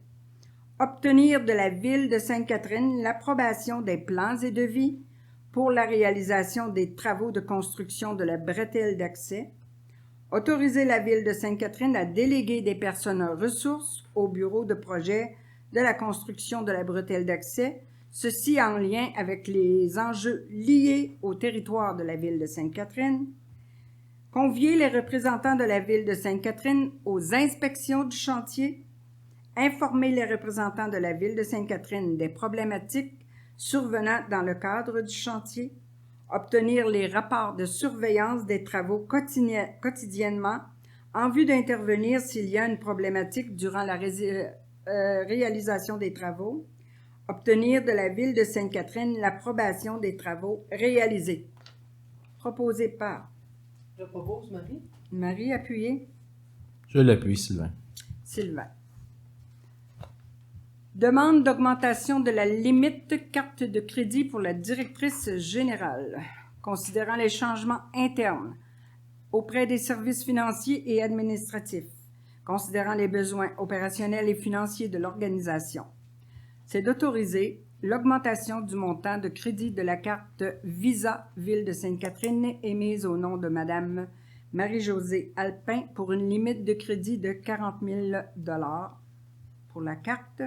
obtenir de la ville de Sainte-Catherine l'approbation des plans et devis pour la réalisation des travaux de construction de la bretelle d'accès, autoriser la ville de Sainte-Catherine à déléguer des personnes ressources au bureau de projet de la construction de la bretelle d'accès, ceci en lien avec les enjeux liés au territoire de la ville de Sainte-Catherine, convier les représentants de la ville de Sainte-Catherine aux inspections du chantier, informer les représentants de la ville de Sainte-Catherine des problématiques survenant dans le cadre du chantier, obtenir les rapports de surveillance des travaux quotidiennement en vue d'intervenir s'il y a une problématique durant la réalisation des travaux, obtenir de la ville de Sainte-Catherine l'approbation des travaux réalisés. Proposé par... Je propose, Marie. Marie, appuyée. Je l'appuie, Sylvain. Sylvain. Demande d'augmentation de la limite carte de crédit pour la directrice générale, considérant les changements internes auprès des services financiers et administratifs, considérant les besoins opérationnels et financiers de l'organisation. C'est d'autoriser l'augmentation du montant de crédit de la carte Visa Ville de Sainte-Catherine émise au nom de Madame Marie-Josée Alpin pour une limite de crédit de 40 000 $ pour la carte,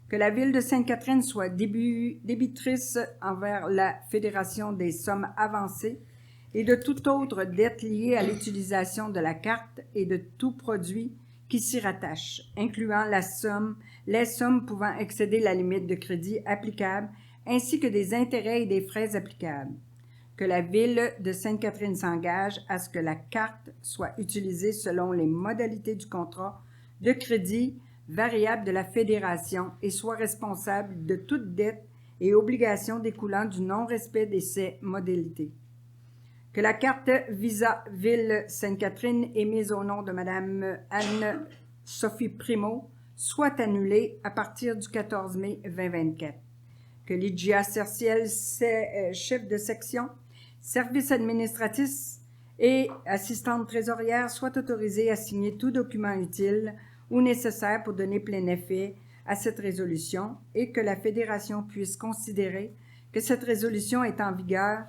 que la Ville de Sainte-Catherine soit débitrice envers la Fédération des sommes avancées et de toute autre dette liée à l'utilisation de la carte et de tout produit qui s'y rattache, incluant les sommes pouvant excéder la limite de crédit applicable, ainsi que des intérêts et des frais applicables. Que la Ville de Sainte-Catherine s'engage à ce que la carte soit utilisée selon les modalités du contrat de crédit variable de la Fédération et soit responsable de toute dette et obligation découlant du non-respect de ces modalités. Que la carte Visa Ville Sainte-Catherine émise au nom de Mme Anne-Sophie Primo soit annulée à partir du 14 mai 2024. Que Lydia Cerciel, chef de section, service administratif et assistante trésorière soit autorisée à signer tout document utile ou nécessaire pour donner plein effet à cette résolution et que la Fédération puisse considérer que cette résolution est en vigueur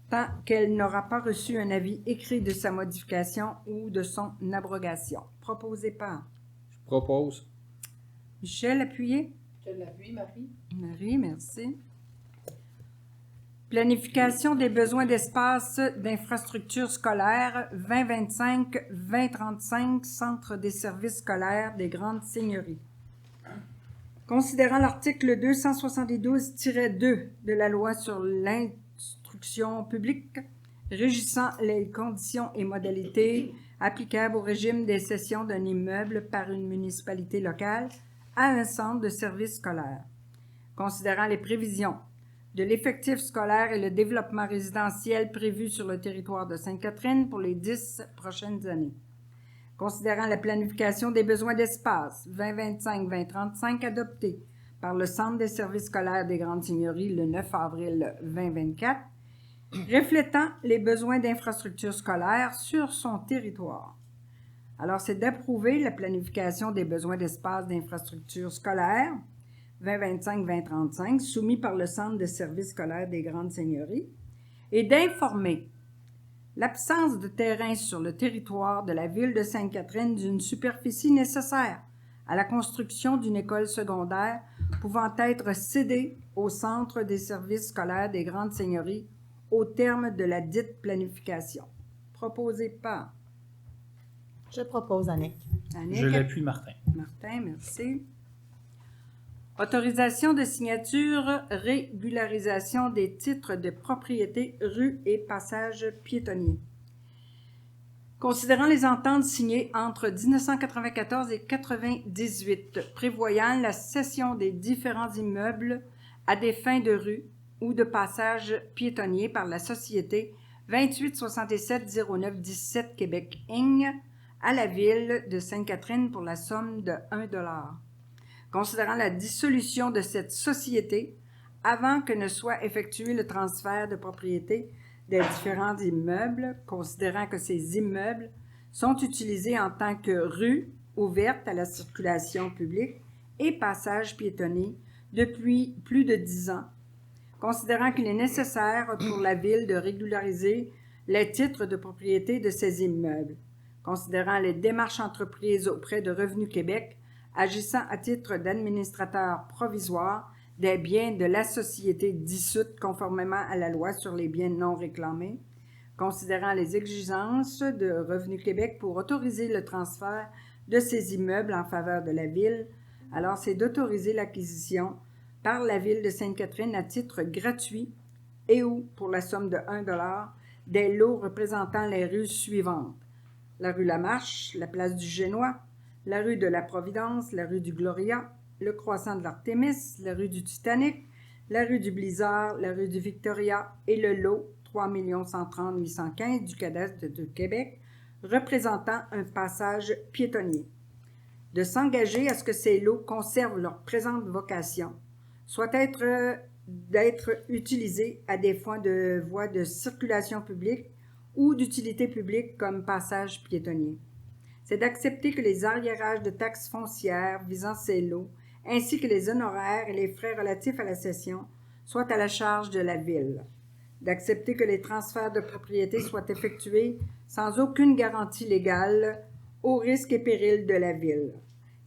tant qu'elle n'aura pas reçu un avis écrit de sa modification ou de son abrogation. Proposé par... Je propose. Michel, appuyé. Je l'appuie, Marie. Marie, merci. Planification des besoins d'espace d'infrastructures scolaires 2025-2035, Centre des services scolaires des grandes seigneuries. Considérant l'article 272-2 de la loi sur l'instruction publique régissant les conditions et modalités applicables au régime des cessions d'un immeuble par une municipalité locale à un centre de services scolaires. Considérant les prévisions de l'effectif scolaire et le développement résidentiel prévu sur le territoire de Sainte-Catherine pour les 10 prochaines années. Considérant la planification des besoins d'espace 2025-2035 adoptée par le Centre des services scolaires des Grandes Seigneuries le 9 avril 2024, reflétant les besoins d'infrastructures scolaires sur son territoire. Alors, c'est d'approuver la planification des besoins d'espace d'infrastructures scolaires 2025-2035, soumis par le Centre de services scolaires des Grandes Seigneuries, et d'informer l'absence de terrain sur le territoire de la Ville de Sainte-Catherine d'une superficie nécessaire à la construction d'une école secondaire pouvant être cédée au Centre des services scolaires des Grandes Seigneuries au terme de la dite planification. Proposé par... Je propose, Annick. Annick. Je l'appuie, Martin. Martin, merci. Autorisation de signature, régularisation des titres de propriété, rues et passages piétonniers. Considérant les ententes signées entre 1994 et 1998 prévoyant la cession des différents immeubles à des fins de rue ou de passage piétonnier par la société 28670917 Québec Inc. à la ville de Sainte-Catherine pour la somme de 1 $. Considérant la dissolution de cette société avant que ne soit effectué le transfert de propriété des différents immeubles, considérant que ces immeubles sont utilisés en tant que rues ouvertes à la circulation publique et passage piétonnier depuis plus de 10 ans, considérant qu'il est nécessaire pour la Ville de régulariser les titres de propriété de ces immeubles, considérant les démarches entreprises auprès de Revenu Québec agissant à titre d'administrateur provisoire des biens de la société dissoute conformément à la loi sur les biens non réclamés, considérant les exigences de Revenu Québec pour autoriser le transfert de ces immeubles en faveur de la Ville, alors c'est d'autoriser l'acquisition par la Ville de Sainte-Catherine à titre gratuit et ou pour la somme de 1 $ des lots représentant les rues suivantes: la rue Lamarche, la place du Génois, la rue de la Providence, la rue du Gloria, le croissant de l'Artémis, la rue du Titanic, la rue du Blizzard, la rue du Victoria et le lot 3 130 815 du cadastre de Québec représentant un passage piétonnier. De s'engager à ce que ces lots conservent leur présente vocation, soit d'être utilisés à des fins de voies de circulation publique ou d'utilité publique comme passage piétonnier. C'est d'accepter que les arriérages de taxes foncières visant ces lots, ainsi que les honoraires et les frais relatifs à la cession, soient à la charge de la Ville. D'accepter que les transferts de propriété soient effectués sans aucune garantie légale au risque et péril de la Ville.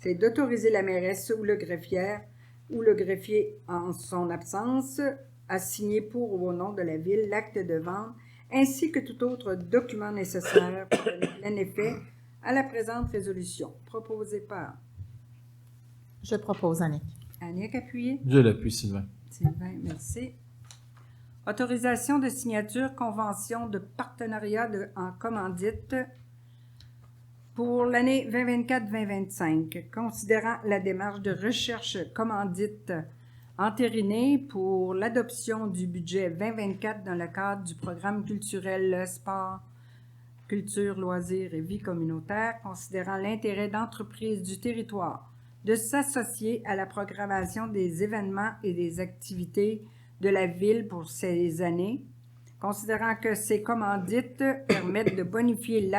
C'est d'autoriser la mairesse ou le greffier en son absence à signer pour ou au nom de la Ville l'acte de vente ainsi que tout autre document nécessaire pour donner plein effet à la présente résolution. Proposée par... Je propose, Annick. Annick, appuyée. Je l'appuie, Sylvain. Sylvain, merci. Autorisation de signature convention de partenariat en commandite pour l'année 2024-2025, considérant la démarche de recherche commandite entérinée pour l'adoption du budget 2024 dans le cadre du programme culturel Sport, Culture, Loisirs et Vie communautaire, considérant l'intérêt d'entreprises du territoire de s'associer à la programmation des événements et des activités de la Ville pour ces années, considérant que ces commandites permettent de bonifier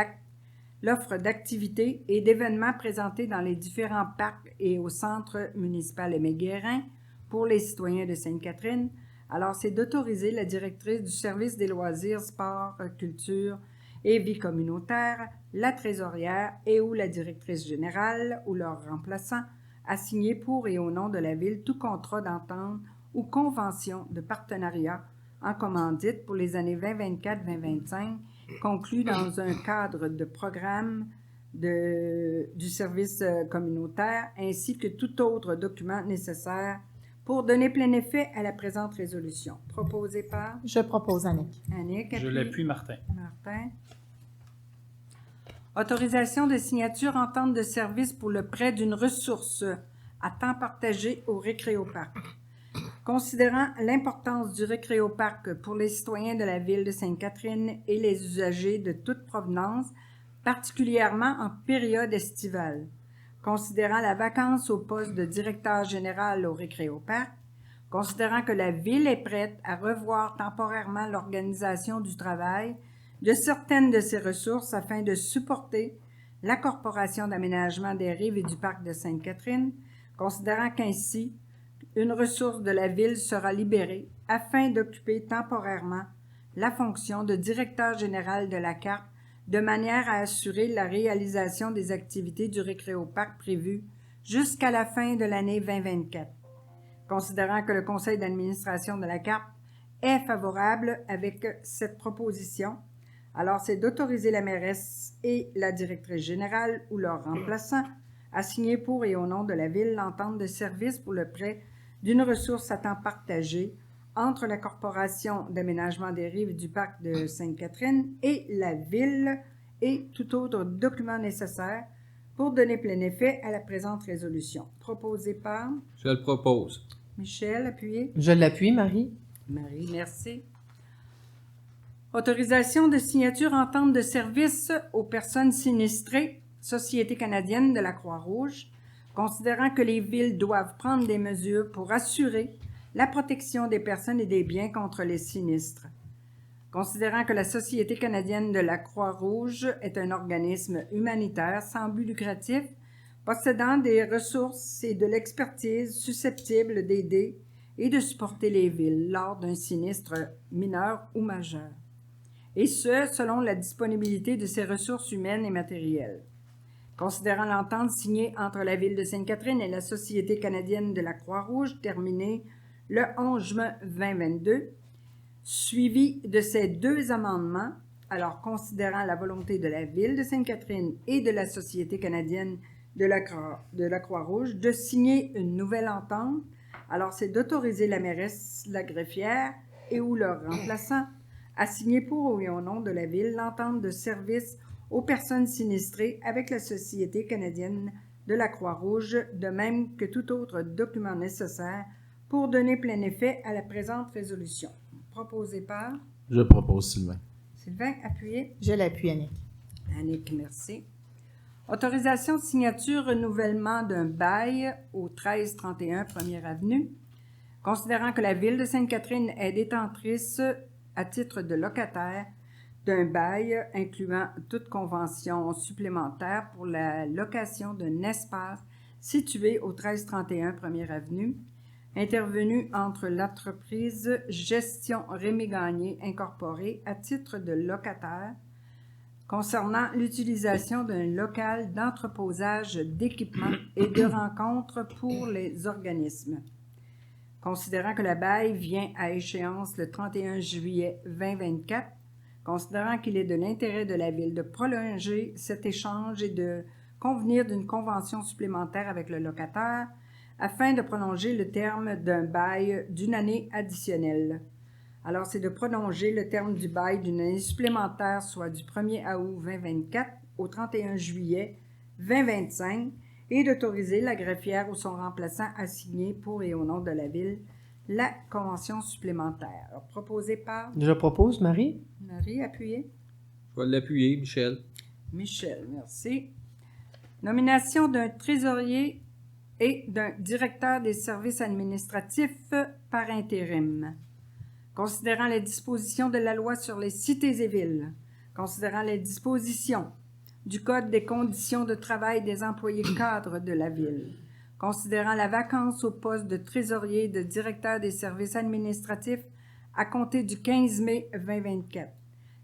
l'offre d'activités et d'événements présentés dans les différents parcs et au centre municipal Aimé-Guérin pour les citoyens de Sainte-Catherine. Alors, c'est d'autoriser la directrice du service des loisirs, sport, culture et vie communautaire, la trésorière et ou la directrice générale ou leur remplaçant à signer pour et au nom de la Ville tout contrat d'entente ou convention de partenariat en commandite pour les années 2024-2025 conclu dans un cadre de programme du service communautaire ainsi que tout autre document nécessaire pour donner plein effet à la présente résolution. Proposée par... Je propose, Annick. Annick, Je l'appuie, Martin. Martin. Autorisation de signature entente de service pour le prêt d'une ressource à temps partagé au Récréoparc. Considérant l'importance du Récréoparc pour les citoyens de la Ville de Sainte-Catherine et les usagers de toute provenance, particulièrement en période estivale. Considérant la vacance au poste de directeur général au Récréoparc, considérant que la Ville est prête à revoir temporairement l'organisation du travail de certaines de ses ressources afin de supporter la Corporation d'aménagement des rives et du parc de Sainte-Catherine, considérant qu'ainsi, une ressource de la Ville sera libérée afin d'occuper temporairement la fonction de directeur général de la carte de manière à assurer la réalisation des activités du Récréoparc prévues jusqu'à la fin de l'année 2024. Considérant que le conseil d'administration de la carte est favorable avec cette proposition, alors c'est d'autoriser la mairesse et la directrice générale ou leur remplaçant à signer pour et au nom de la Ville l'entente de service pour le prêt d'une ressource à temps partagé entre la Corporation d'aménagement des rives du parc de Sainte-Catherine et la Ville et tout autre document nécessaire pour donner plein effet à la présente résolution. Proposé par Je le propose. Michel, appuyé. Je l'appuie, Marie. Marie, merci. Autorisation de signature entente de service aux personnes sinistrées, Société canadienne de la Croix-Rouge, considérant que les villes doivent prendre des mesures pour assurer la protection des personnes et des biens contre les sinistres. Considérant que la Société canadienne de la Croix-Rouge est un organisme humanitaire sans but lucratif, possédant des ressources et de l'expertise susceptibles d'aider et de supporter les villes lors d'un sinistre mineur ou majeur, et ce, selon la disponibilité de ses ressources humaines et matérielles. Considérant l'entente signée entre la Ville de Sainte-Catherine et la Société canadienne de la Croix-Rouge terminée le 11 juin 2022, suivi de ces deux amendements, alors considérant la volonté de la Ville de Sainte-Catherine et de la Société canadienne de la Croix-Rouge de signer une nouvelle entente, alors c'est d'autoriser la mairesse, la greffière et ou leur remplaçant à signer pour et au nom de la Ville l'entente de service aux personnes sinistrées avec la Société canadienne de la Croix-Rouge, de même que tout autre document nécessaire pour donner plein effet à la présente résolution. Proposé par Je propose, Sylvain. Sylvain, appuyé. Je l'appuie, Annick. Annick, merci. Autorisation de signature renouvellement d'un bail au 1331 1er Avenue. Considérant que la Ville de Sainte-Catherine est détentrice à titre de locataire d'un bail incluant toute convention supplémentaire pour la location d'un espace situé au 1331 1er Avenue, intervenu entre l'entreprise Gestion Rémi Gagné Incorporée à titre de locataire, concernant l'utilisation d'un local d'entreposage d'équipements et de rencontres pour les organismes. Considérant que le bail vient à échéance le 31 juillet 2024, considérant qu'il est de l'intérêt de la Ville de prolonger cet échange et de convenir d'une convention supplémentaire avec le locataire afin de prolonger le terme d'un bail d'une année additionnelle. Alors, c'est de prolonger le terme du bail d'une année supplémentaire, soit du 1er août 2024 au 31 juillet 2025, et d'autoriser la greffière ou son remplaçant à signer pour et au nom de la Ville la convention supplémentaire. Alors, proposé par Je propose, Marie. Marie, appuyé. Je vais l'appuyer, Michel. Michel, merci. Nomination d'un trésorier et d'un directeur des services administratifs par intérim. Considérant les dispositions de la loi sur les cités et villes, considérant les dispositions du Code des conditions de travail des employés cadres de la Ville, considérant la vacance au poste de trésorier et de directeur des services administratifs à compter du 15 mai 2024.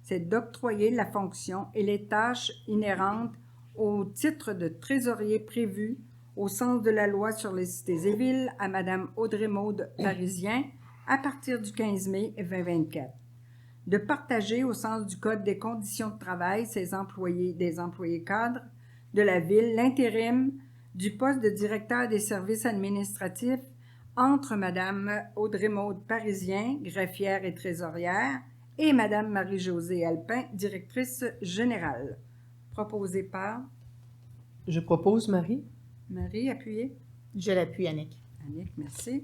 C'est d'octroyer la fonction et les tâches inhérentes au titre de trésorier prévu au sens de la loi sur les cités et villes à Mme Audrey-Maude Parisien à partir du 15 mai 2024. De partager au sens du Code des conditions de travail des employés cadres de la Ville l'intérim du poste de directeur des services administratifs entre Mme Audrey-Maude Parisien, greffière et trésorière, et Mme Marie-Josée Alpin, directrice générale. Proposé par Je propose, Marie. Marie, appuyée. Je l'appuie, Annick. Annick, merci.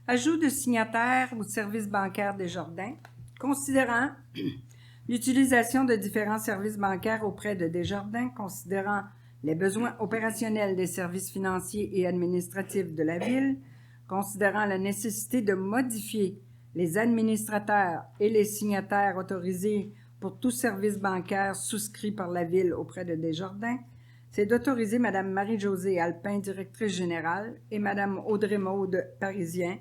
Ajout de signataires au service bancaire Desjardins. Considérant l'utilisation de différents services bancaires auprès de Desjardins, considérant les besoins opérationnels des services financiers et administratifs de la Ville, considérant la nécessité de modifier les administrateurs et les signataires autorisés pour tout service bancaire souscrit par la Ville auprès de Desjardins, c'est d'autoriser Mme Marie-Josée Alpin, directrice générale, et Mme Audrey-Maude Parisien,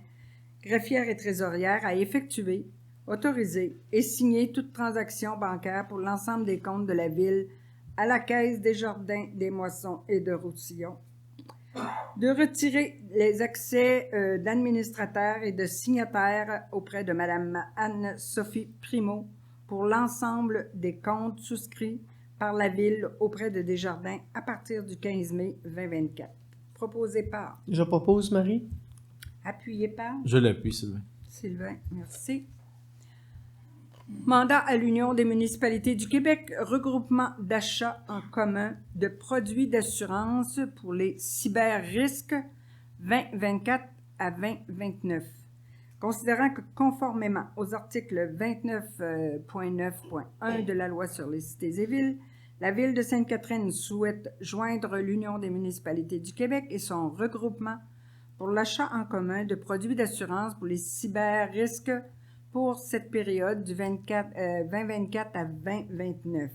greffière et trésorière, à effectuer, autoriser et signer toute transaction bancaire pour l'ensemble des comptes de la Ville à la Caisse Desjardins des Moissons et de Roussillon, de retirer les accès d'administrateurs et de signataires auprès de Mme Anne-Sophie Primo pour l'ensemble des comptes souscrits par la Ville auprès de Desjardins à partir du 15 mai 2024. Proposé par Je propose, Marie. Appuyé par Je l'appuie, Sylvain. Sylvain, merci. Mandat à l'Union des municipalités du Québec, regroupement d'achat en commun de produits d'assurance pour les cyber-risques 2024 à 2029. Considérant que conformément aux articles 29.9.1 de la loi sur les cités et villes, la Ville de Sainte-Catherine souhaite joindre l'Union des municipalités du Québec et son regroupement pour l'achat en commun de produits d'assurance pour les cyber-risques pour cette période du 2024 à 2029.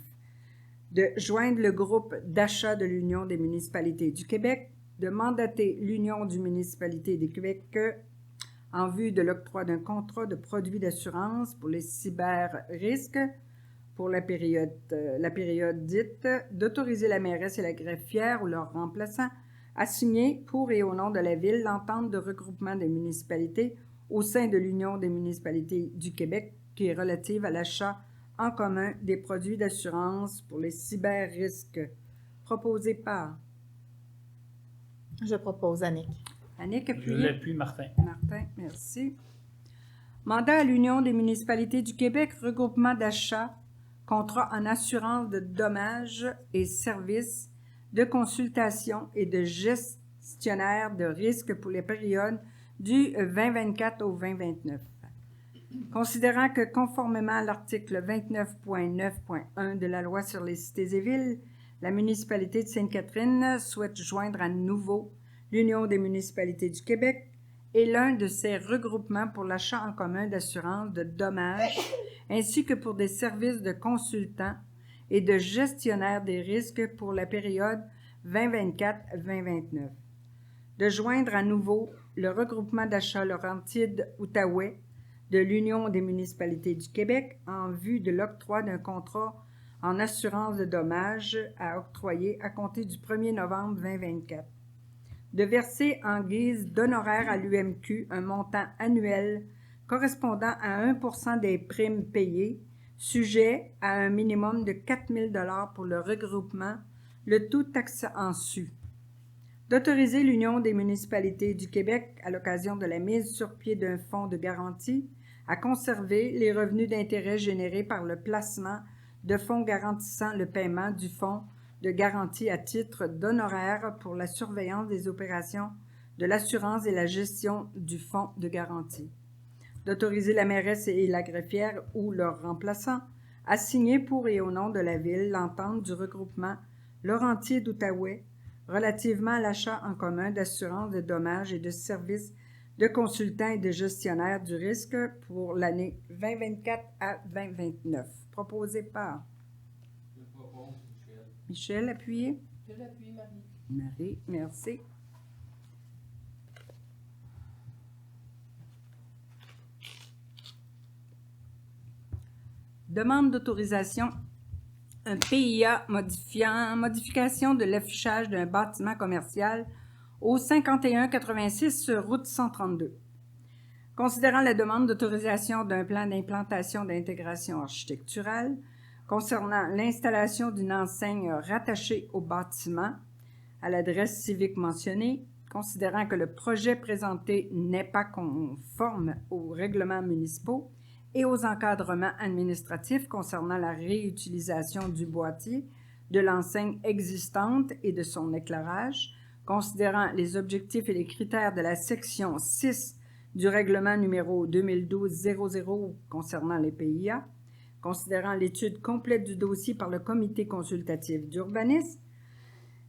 De joindre le groupe d'achat de l'Union des municipalités du Québec, de mandater l'Union des municipalités du Québec en vue de l'octroi d'un contrat de produits d'assurance pour les cyber-risques pour la période dite, d'autoriser la mairesse et la greffière ou leurs remplaçants à signer pour et au nom de la Ville l'entente de regroupement des municipalités au sein de l'Union des municipalités du Québec qui est relative à l'achat en commun des produits d'assurance pour les cyber-risques. Proposé par... Je propose Annick. Annick, Je l'appuie, Martin. Martin, merci. Mandat à l'Union des municipalités du Québec, regroupement d'achat, contrat en assurance de dommages et services, de consultation et de gestionnaire de risques pour les périodes du 2024 au 2029. Considérant que, conformément à l'article 29.9.1 de la loi sur les cités et villes, la municipalité de Sainte-Catherine souhaite joindre à nouveau l'Union des municipalités du Québec et l'un de ses regroupements pour l'achat en commun d'assurance de dommages, ainsi que pour des services de consultants et de gestionnaire des risques pour la période 2024-2029. De joindre à nouveau le regroupement d'achat Laurentide-Outaouais de l'Union des municipalités du Québec en vue de l'octroi d'un contrat en assurance de dommages à octroyer à compter du 1er novembre 2024. De verser en guise d'honoraires à l'UMQ un montant annuel correspondant à 1% des primes payées, sujet à un minimum de 4 000 $ pour le regroupement, le tout taxe en su. D'autoriser l'Union des municipalités du Québec, à l'occasion de la mise sur pied d'un fonds de garantie, à conserver les revenus d'intérêt générés par le placement de fonds garantissant le paiement du fonds de garantie à titre d'honoraires pour la surveillance des opérations de l'assurance et la gestion du fonds de garantie. D'autoriser la mairesse et la greffière ou leurs remplaçants à signer pour et au nom de la Ville l'entente du regroupement Laurentide-Outaouais relativement à l'achat en commun d'assurance de dommages et de services de consultants et de gestionnaires du risque pour l'année 2024 à 2029. Proposé par... Je propose, Michel. Michel, appuyé. Je l'appuie, Marie. Marie, merci. Demande d'autorisation, un PIA modification de l'affichage d'un bâtiment commercial au 5186 sur route 132. Considérant la demande d'autorisation d'un plan d'implantation d'intégration architecturale concernant l'installation d'une enseigne rattachée au bâtiment à l'adresse civique mentionnée, considérant que le projet présenté n'est pas conforme aux règlements municipaux et aux encadrements administratifs concernant la réutilisation du boîtier, de l'enseigne existante et de son éclairage, considérant les objectifs et les critères de la section 6 du règlement numéro 2012-00 concernant les PIA, considérant l'étude complète du dossier par le comité consultatif d'urbanisme,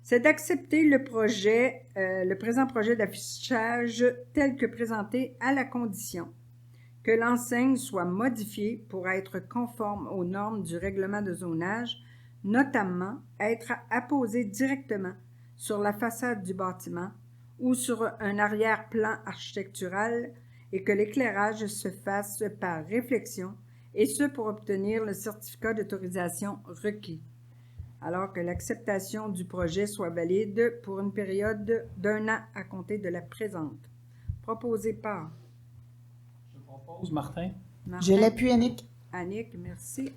c'est d'accepter le présent projet d'affichage tel que présenté à la condition que l'enseigne soit modifiée pour être conforme aux normes du règlement de zonage, notamment être apposée directement sur la façade du bâtiment ou sur un arrière-plan architectural et que l'éclairage se fasse par réflexion, et ce pour obtenir le certificat d'autorisation requis, alors que l'acceptation du projet soit valide pour une période d'1 an à compter de la présente. Proposé par... Je propose Martin. Je l'appuie, Annick. Annick, merci.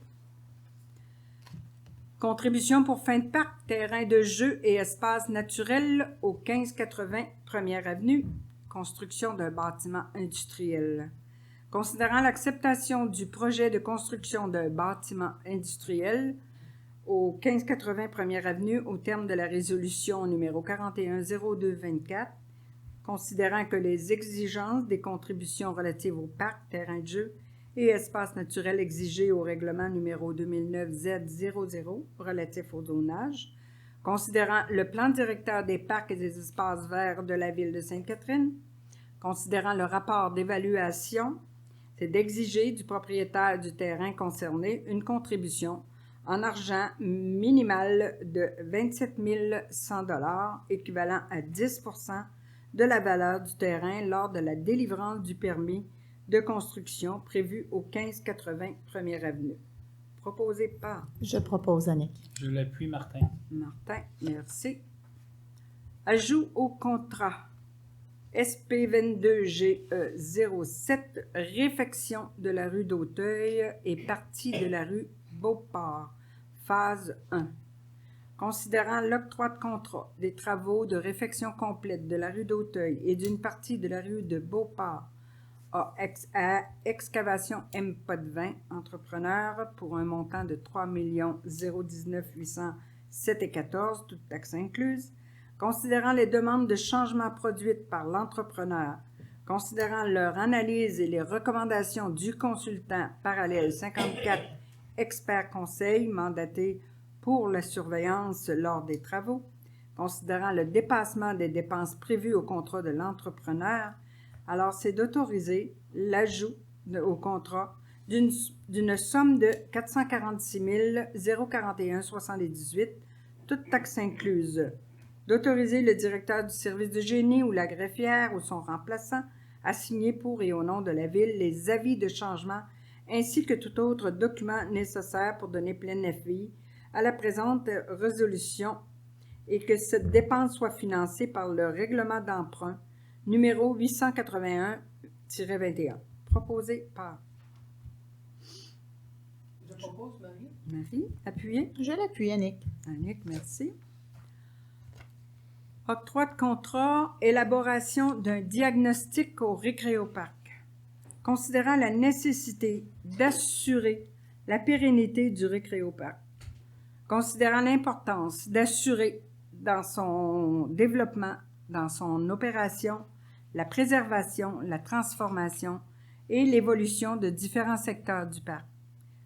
Contribution pour fin de parc, terrain de jeu et espace naturel au 1580 1er Avenue, construction d'un bâtiment industriel. Considérant l'acceptation du projet de construction d'un bâtiment industriel au 1580 Première Avenue au terme de la résolution numéro 410224, considérant que les exigences des contributions relatives au parc, terrain de jeu et espaces naturels exigés au règlement numéro 2009-Z00 relatif au zonage, considérant le plan directeur des parcs et des espaces verts de la ville de Sainte-Catherine, considérant le rapport d'évaluation, c'est d'exiger du propriétaire du terrain concerné une contribution en argent minimal de 27 100 $ équivalent à 10 % de la valeur du terrain lors de la délivrance du permis de construction prévu au 1580 Première Avenue. Proposé par... Je propose, Annick. Je l'appuie, Martin. Martin, merci. Ajout au contrat. SP22GE07, réfection de la rue d'Auteuil et partie de la rue Beauport, phase 1. Considérant l'octroi de contrat des travaux de réfection complète de la rue d'Auteuil et d'une partie de la rue de Beauport à Excavation M. Potvin, entrepreneur, pour un montant de 3 019 807,14, toutes taxes incluses. Considérant les demandes de changement produites par l'entrepreneur, considérant leur analyse et les recommandations du consultant parallèle 54 expert conseil mandaté pour la surveillance lors des travaux, considérant le dépassement des dépenses prévues au contrat de l'entrepreneur, alors c'est d'autoriser l'ajout au contrat d'une somme de 446 041,78, toutes taxes incluses, d'autoriser le directeur du service de génie ou la greffière ou son remplaçant à signer pour et au nom de la Ville les avis de changement ainsi que tout autre document nécessaire pour donner plein effet à la présente résolution et que cette dépense soit financée par le règlement d'emprunt numéro 881-21, proposé par... Je propose, Marie. Marie, appuyez. Je l'appuie, Annick. Annick, merci. Octroi de contrat, élaboration d'un diagnostic au Récréoparc. Considérant la nécessité d'assurer la pérennité du Récréoparc, considérant l'importance d'assurer dans son développement, dans son opération, la préservation, la transformation et l'évolution de différents secteurs du parc,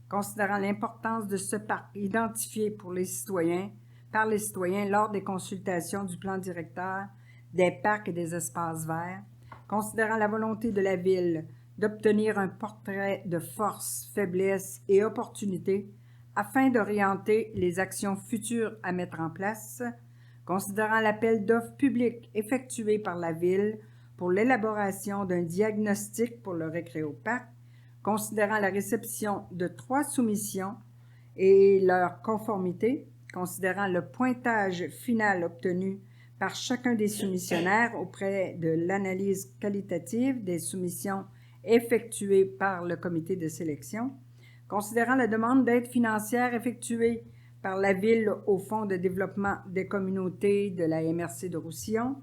considérant l'importance de ce parc identifié par les citoyens lors des consultations du plan directeur des parcs et des espaces verts, considérant la volonté de la Ville d'obtenir un portrait de force, faiblesse et opportunité afin d'orienter les actions futures à mettre en place, considérant l'appel d'offres publiques effectué par la Ville pour l'élaboration d'un diagnostic pour le Récréoparc, considérant la réception de 3 soumissions et leur conformité, considérant le pointage final obtenu par chacun des soumissionnaires auprès de l'analyse qualitative des soumissions effectuées par le comité de sélection, considérant la demande d'aide financière effectuée par la Ville au Fonds de développement des communautés de la MRC de Roussillon,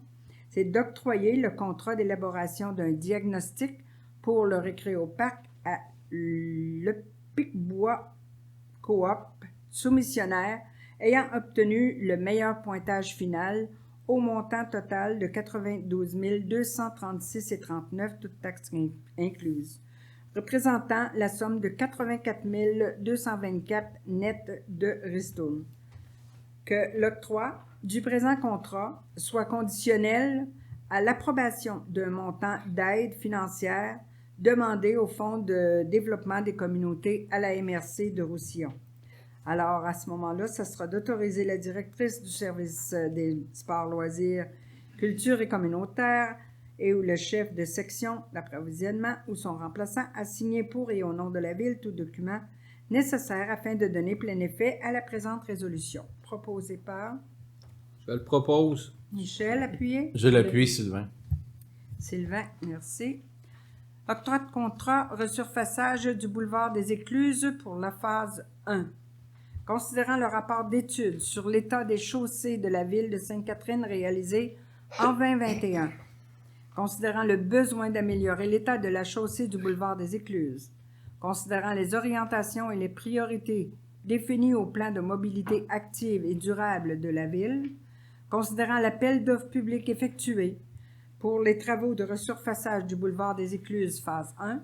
c'est d'octroyer le contrat d'élaboration d'un diagnostic pour le Récréoparc à Le Pic-Bois Coop, soumissionnaire ayant obtenu le meilleur pointage final au montant total de 92 236,39, toutes taxes incluses, représentant la somme de 84 224 net de ristourne. Que l'octroi du présent contrat soit conditionnel à l'approbation d'un montant d'aide financière demandé au Fonds de développement des communautés à la MRC de Roussillon. Alors, à ce moment-là, ça sera d'autoriser la directrice du service des sports, loisirs, culture et communautaire et ou le chef de section d'approvisionnement ou son remplaçant à signer pour et au nom de la Ville tout document nécessaire afin de donner plein effet à la présente résolution. Proposé par... Je le propose. Michel, appuyé. Je l'appuie, Sylvain. Sylvain, merci. Octroi de contrat resurfaçage du boulevard des Écluses pour la phase 1. Considérant le rapport d'étude sur l'état des chaussées de la ville de Sainte-Catherine réalisé en 2021. considérant le besoin d'améliorer l'état de la chaussée du boulevard des Écluses, considérant les orientations et les priorités définies au plan de mobilité active et durable de la Ville, considérant l'appel d'offres publiques effectué pour les travaux de resurfaçage du boulevard des Écluses phase 1,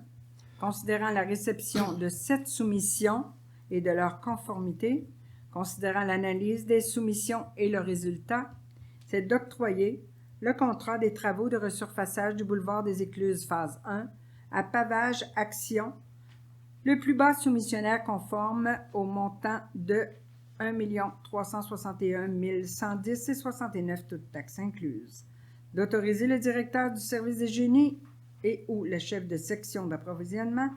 considérant la réception de 7 soumissions et de leur conformité, considérant l'analyse des soumissions et le résultat, c'est d'octroyer le contrat des travaux de resurfaçage du boulevard des Écluses phase 1 à Pavage Action, le plus bas soumissionnaire conforme au montant de 1 361 110,69 toutes taxes incluses. D'autoriser le directeur du service des génies et ou le chef de section d'approvisionnement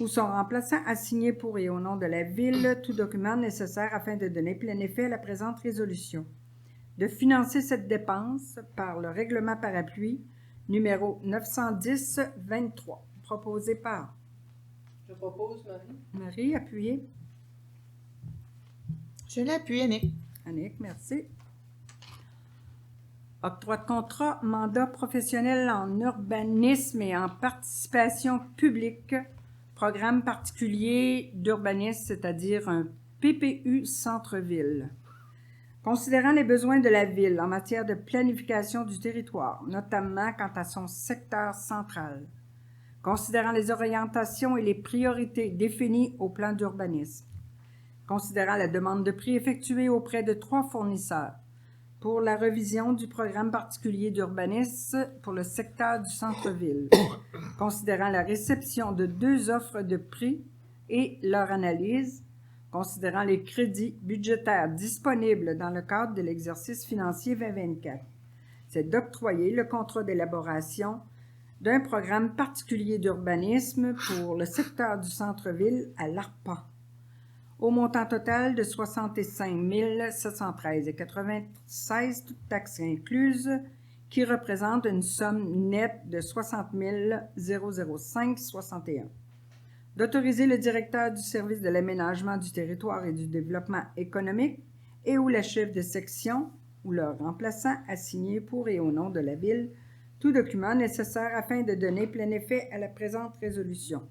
ou son remplaçant à signer pour et au nom de la Ville tout document nécessaire afin de donner plein effet à la présente résolution. De financer cette dépense par le règlement parapluie numéro 910-23, proposé par... Je propose Marie. Marie, appuyez. Je l'appuie, Annick. Annick, merci. Octroi de contrat, mandat professionnel en urbanisme et en participation publique, programme particulier d'urbanisme, c'est-à-dire un PPU centre-ville. Considérant les besoins de la Ville en matière de planification du territoire, notamment quant à son secteur central, considérant les orientations et les priorités définies au plan d'urbanisme, considérant la demande de prix effectuée auprès de 3 fournisseurs pour la revision du programme particulier d'urbanisme pour le secteur du centre-ville, considérant la réception de 2 offres de prix et leur analyse, considérant les crédits budgétaires disponibles dans le cadre de l'exercice financier 2024. C'est d'octroyer le contrat d'élaboration d'un programme particulier d'urbanisme pour le secteur du centre-ville à l'ARPA, au montant total de 65 713,96 toutes taxes incluses, qui représente une somme nette de 60 005,61. D'autoriser le directeur du service de l'aménagement du territoire et du développement économique et ou le chef de section ou leur remplaçant à signer pour et au nom de la Ville tout document nécessaire afin de donner plein effet à la présente résolution.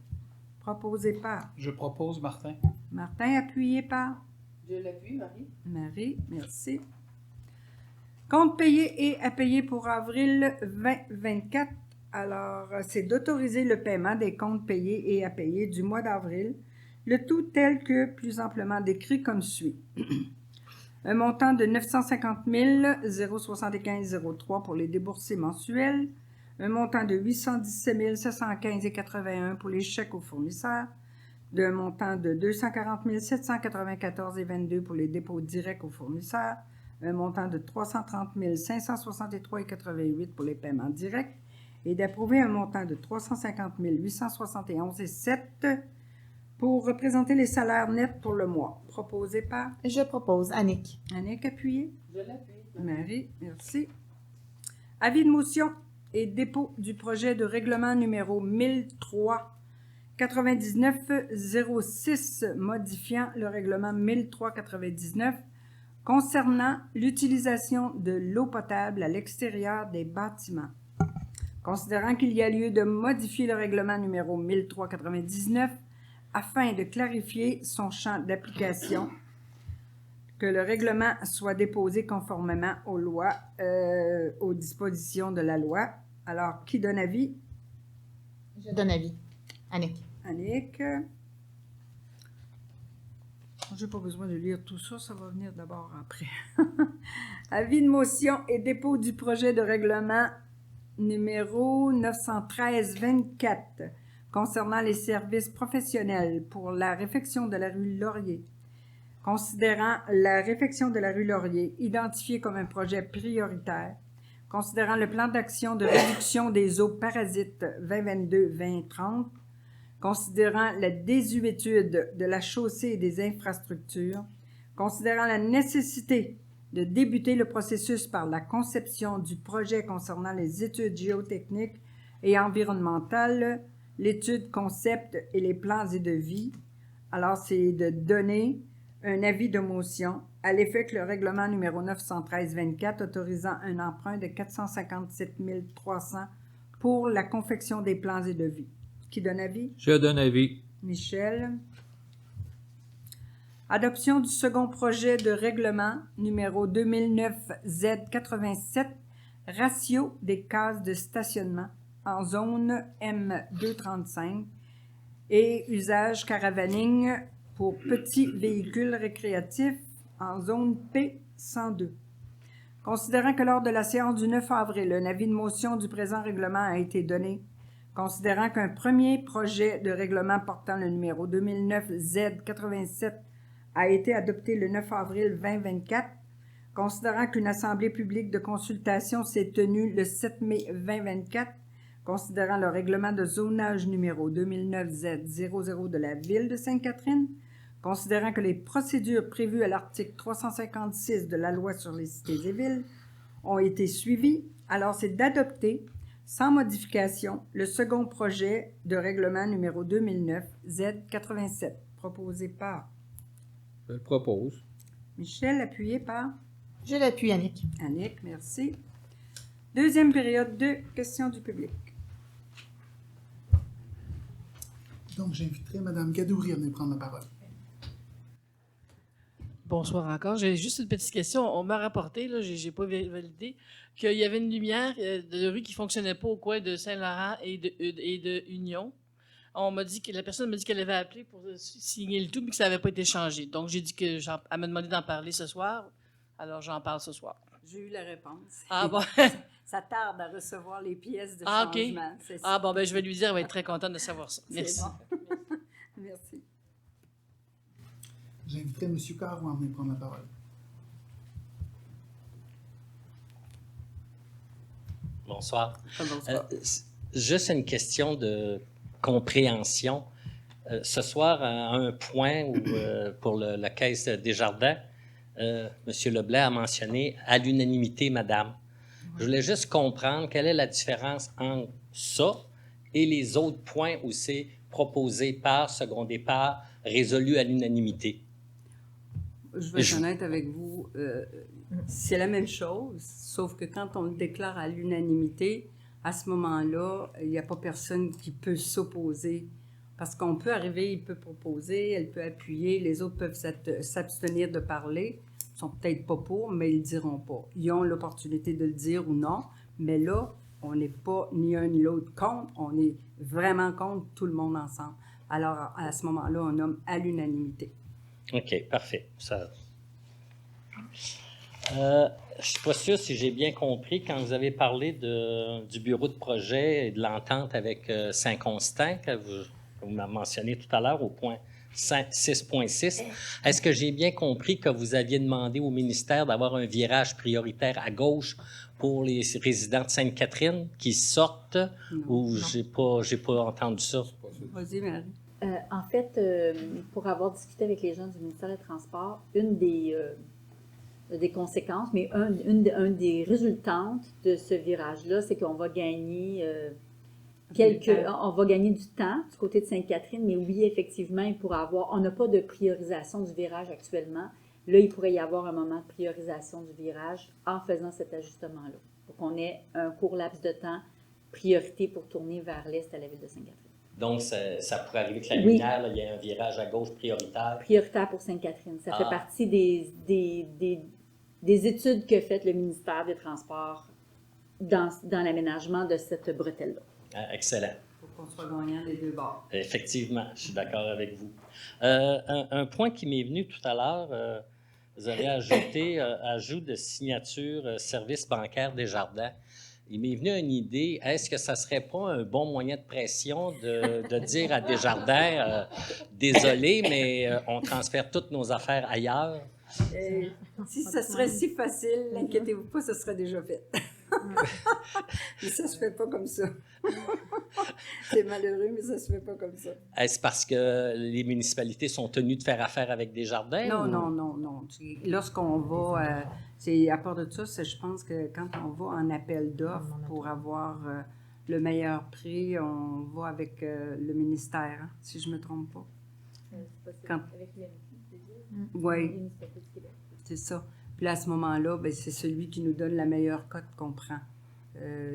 Proposé par... Je propose Martin. Martin, appuyé par... Je l'appuie, Marie. Marie, merci. Compte payé et à payer pour avril 2024. Alors, c'est d'autoriser le paiement des comptes payés et à payer du mois d'avril, le tout tel que plus amplement décrit comme suit. Un montant de 950 075,03 pour les déboursés mensuels, un montant de 817 715,81 pour les chèques aux fournisseurs, d'un montant de 240 794,22 pour les dépôts directs aux fournisseurs, un montant de 330 563,88 pour les paiements directs, et d'approuver un montant de 350 871,07 pour représenter les salaires nets pour le mois. Proposé par... Je propose Annick. Annick, appuyé. Je l'appuie. Marie, merci. Avis de motion et dépôt du projet de règlement numéro 1003-99-06 modifiant le règlement 1003-99 concernant l'utilisation de l'eau potable à l'extérieur des bâtiments. Considérant qu'il y a lieu de modifier le règlement numéro 1003-99 afin de clarifier son champ d'application, que le règlement soit déposé conformément aux lois, aux dispositions de la loi. Alors, qui donne avis? Je donne avis. Annick. Annick. Je n'ai pas besoin de lire tout ça, ça va venir d'abord après. Avis de motion et dépôt du projet de règlement numéro 913-24 concernant les services professionnels pour la réfection de la rue Laurier. Considérant la réfection de la rue Laurier identifiée comme un projet prioritaire, considérant le plan d'action de réduction des eaux parasites 2022-2030, considérant la désuétude de la chaussée et des infrastructures, considérant la nécessité de débuter le processus par la conception du projet concernant les études géotechniques et environnementales, l'étude concept et les plans et devis. Alors, c'est de donner un avis de motion à l'effet que le règlement numéro 913-24 autorisant un emprunt de 457 300 pour la confection des plans et devis. Qui donne avis? Je donne avis. Michel. Adoption du second projet de règlement numéro 2009-Z87, ratio des cases de stationnement en zone M235 et usage caravaning pour petits véhicules récréatifs en zone P102. Considérant que lors de la séance du 9 avril, un avis de motion du présent règlement a été donné, considérant qu'un premier projet de règlement portant le numéro 2009-Z87 a été adopté le 9 avril 2024, considérant qu'une assemblée publique de consultation s'est tenue le 7 mai 2024, considérant le règlement de zonage numéro 2009-Z00 de la Ville de Sainte-Catherine, considérant que les procédures prévues à l'article 356 de la Loi sur les cités et villes ont été suivies, alors c'est d'adopter, sans modification, le second projet de règlement numéro 2009-Z87, proposé par Je le propose. Michel, appuyé par Je l'appuie, Annick. Annick, merci. Deuxième période de questions du public. Donc, j'inviterai Mme Gadouri à venir prendre la parole. Bonsoir encore. J'ai juste une petite question. On m'a rapporté, là, j'ai pas validé, qu'il y avait une lumière de rue qui fonctionnait pas au coin de Saint-Laurent et de Union. On m'a dit que la personne m'a dit qu'elle avait appelé pour signer le tout, mais que ça n'avait pas été changé. Donc, j'ai dit qu'elle m'a demandé d'en parler ce soir. Alors, j'en parle ce soir. J'ai eu la réponse. Ah bon? Ça tarde à recevoir les pièces de Ah, OK. changement. C'est ça. Ah bon, ben je vais lui dire, elle va être très contente de savoir ça. Merci. C'est bon. Merci. J'inviterai M. Caron à venir prendre la parole. Bonsoir. Bonsoir. Juste une question de compréhension. Ce soir, à un point où, pour la Caisse Desjardins, M. Leblay a mentionné à l'unanimité, madame. Je voulais juste comprendre quelle est la différence entre ça et les autres points où c'est proposé par, secondé par, résolu à l'unanimité. Je vais être honnête avec vous, c'est la même chose, sauf que quand on le déclare à l'unanimité, à ce moment-là, il n'y a pas personne qui peut s'opposer. Parce qu'on peut arriver, il peut proposer, elle peut appuyer, les autres peuvent s'abstenir de parler. Ils ne sont peut-être pas pour, mais ils ne le diront pas. Ils ont l'opportunité de le dire ou non, mais là, on n'est pas ni un ni l'autre contre, on est vraiment contre tout le monde ensemble. Alors, à ce moment-là, on nomme à l'unanimité. OK, parfait. Je ne suis pas sûr si j'ai bien compris quand vous avez parlé du bureau de projet et de l'entente avec Saint-Constant, que vous m'avez mentionné tout à l'heure au point 6.6. Est-ce que j'ai bien compris que vous aviez demandé au ministère d'avoir un virage prioritaire à gauche pour les résidents de Sainte-Catherine qui sortent ou j'ai pas entendu ça? Vas-y, Marie. En fait, pour avoir discuté avec les gens du ministère des Transports, une des conséquences, mais un des résultantes de ce virage-là, c'est qu'on va gagner on va gagner du temps du côté de Sainte-Catherine, mais oui, effectivement, on n'a pas de priorisation du virage actuellement. Là, il pourrait y avoir un moment de priorisation du virage en faisant cet ajustement-là, pour qu'on ait un court laps de temps, priorité pour tourner vers l'est à la ville de Sainte-Catherine. Donc, ça pourrait arriver que la lumière, là, il y a un virage à gauche prioritaire. Prioritaire pour Sainte-Catherine. Ça fait partie des études que fait le ministère des Transports dans l'aménagement de cette bretelle-là. Excellent. Il faut qu'on soit gagnant des deux bords. Effectivement, je suis d'accord avec vous. Un point qui m'est venu tout à l'heure, vous avez ajouté ajout de signature service bancaire Desjardins. Il m'est venu une idée, est-ce que ça ne serait pas un bon moyen de pression de dire à Desjardins, désolé, mais on transfère toutes nos affaires ailleurs? Si ça serait si facile, inquiétez-vous pas, ça serait déjà fait. Mais ça se fait pas comme ça. C'est malheureux, mais ça se fait pas comme ça. Est-ce parce que les municipalités sont tenues de faire affaire avec Desjardins? Non. Lorsqu'on va, à part de ça, je pense que quand on va en appel d'offres pour avoir le meilleur prix, on va avec le ministère, hein, si je me trompe pas. Quand... Oui, c'est ça. Puis là, à ce moment-là, ben, c'est celui qui nous donne la meilleure cote qu'on prend.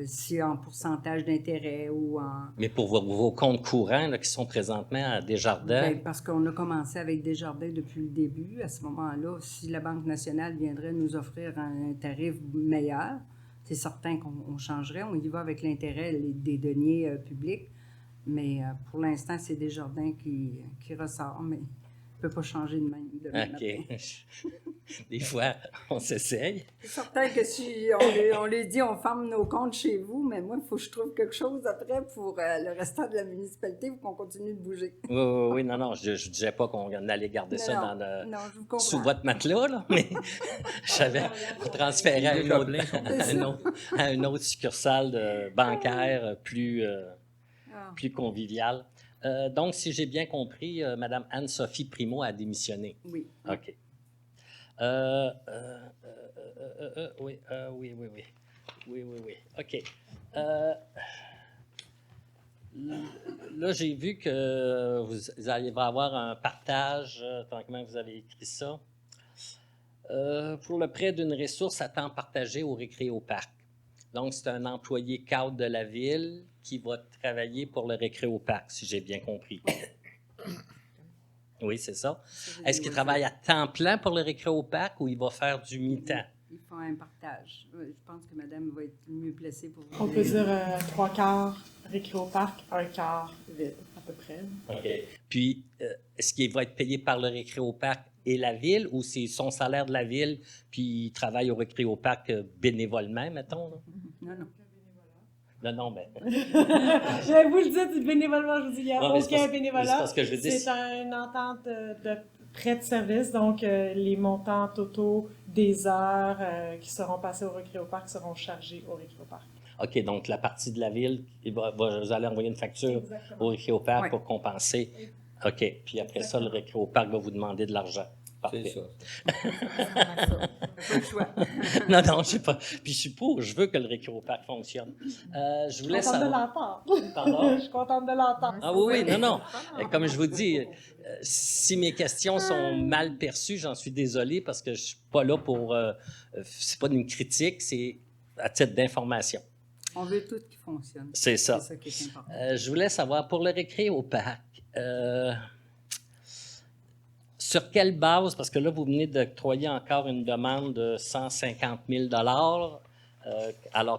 Si en pourcentage d'intérêt ou en... Mais pour vos comptes courants là, qui sont présentement à Desjardins... Bien, parce qu'on a commencé avec Desjardins depuis le début. À ce moment-là, si la Banque nationale viendrait nous offrir un tarif meilleur, c'est certain qu'on changerait. On y va avec l'intérêt des deniers publics. Mais pour l'instant, c'est Desjardins qui ressort. Mais on ne peut pas changer de même. OK. Des fois, on s'essaye. C'est certain que si on lui dit on ferme nos comptes chez vous, mais moi, il faut que je trouve quelque chose après pour le restant de la municipalité pour qu'on continue de bouger. Oui, non, je ne disais pas qu'on allait garder ça dans sous votre matelas, là, mais j'avais transféré à une autre succursale bancaire plus conviviale. Donc, si j'ai bien compris, Mme Anne-Sophie Primo a démissionné. Oui. OK. Oui. OK. Là, j'ai vu que vous allez avoir un partage. Comment vous avez écrit ça? Pour le prêt d'une ressource à temps partagé au Récréoparc. Donc, c'est un employé cadre de la ville qui va travailler pour le Récréoparc, si j'ai bien compris. Oui, c'est ça. Est-ce qu'il travaille à temps plein pour le Récréoparc ou il va faire du mi-temps? Ils font un partage. Je pense que madame va être mieux placée pour vous. On peut dire 3 quarts Récréoparc, 1 quart ville, à peu près. OK. Puis, est-ce qu'il va être payé par le Récréoparc et la ville ou c'est son salaire de la ville puis il travaille au Récréoparc bénévolement, mettons? Là? Non, ben... Je vais vous le dire bénévolement, je vous dis, il n'y a aucun bénévolat. C'est une entente de prêt de service, donc les montants totaux des heures qui seront passées au Récréoparc seront chargés au Récréoparc. OK, donc la partie de la ville, vous allez envoyer une facture au Récréoparc pour compenser. OK, puis après ça, le Récréoparc va vous demander de l'argent. Parfait. C'est ça. Non, je ne sais pas. Puis je suis pour, je veux que le Récréoparc fonctionne. Je voulais savoir... Pardon? Je suis contente de l'entendre. Ah oui, non. Comme je vous dis, si mes questions sont mal perçues, j'en suis désolé parce que je ne suis pas là pour... c'est pas une critique, c'est à titre d'information. On veut tout qui fonctionne. C'est ça. C'est ça qui est important. Je voulais savoir, pour le Récréoparc, sur quelle base, parce que là, vous venez d'octroyer encore une demande de 150 000 alors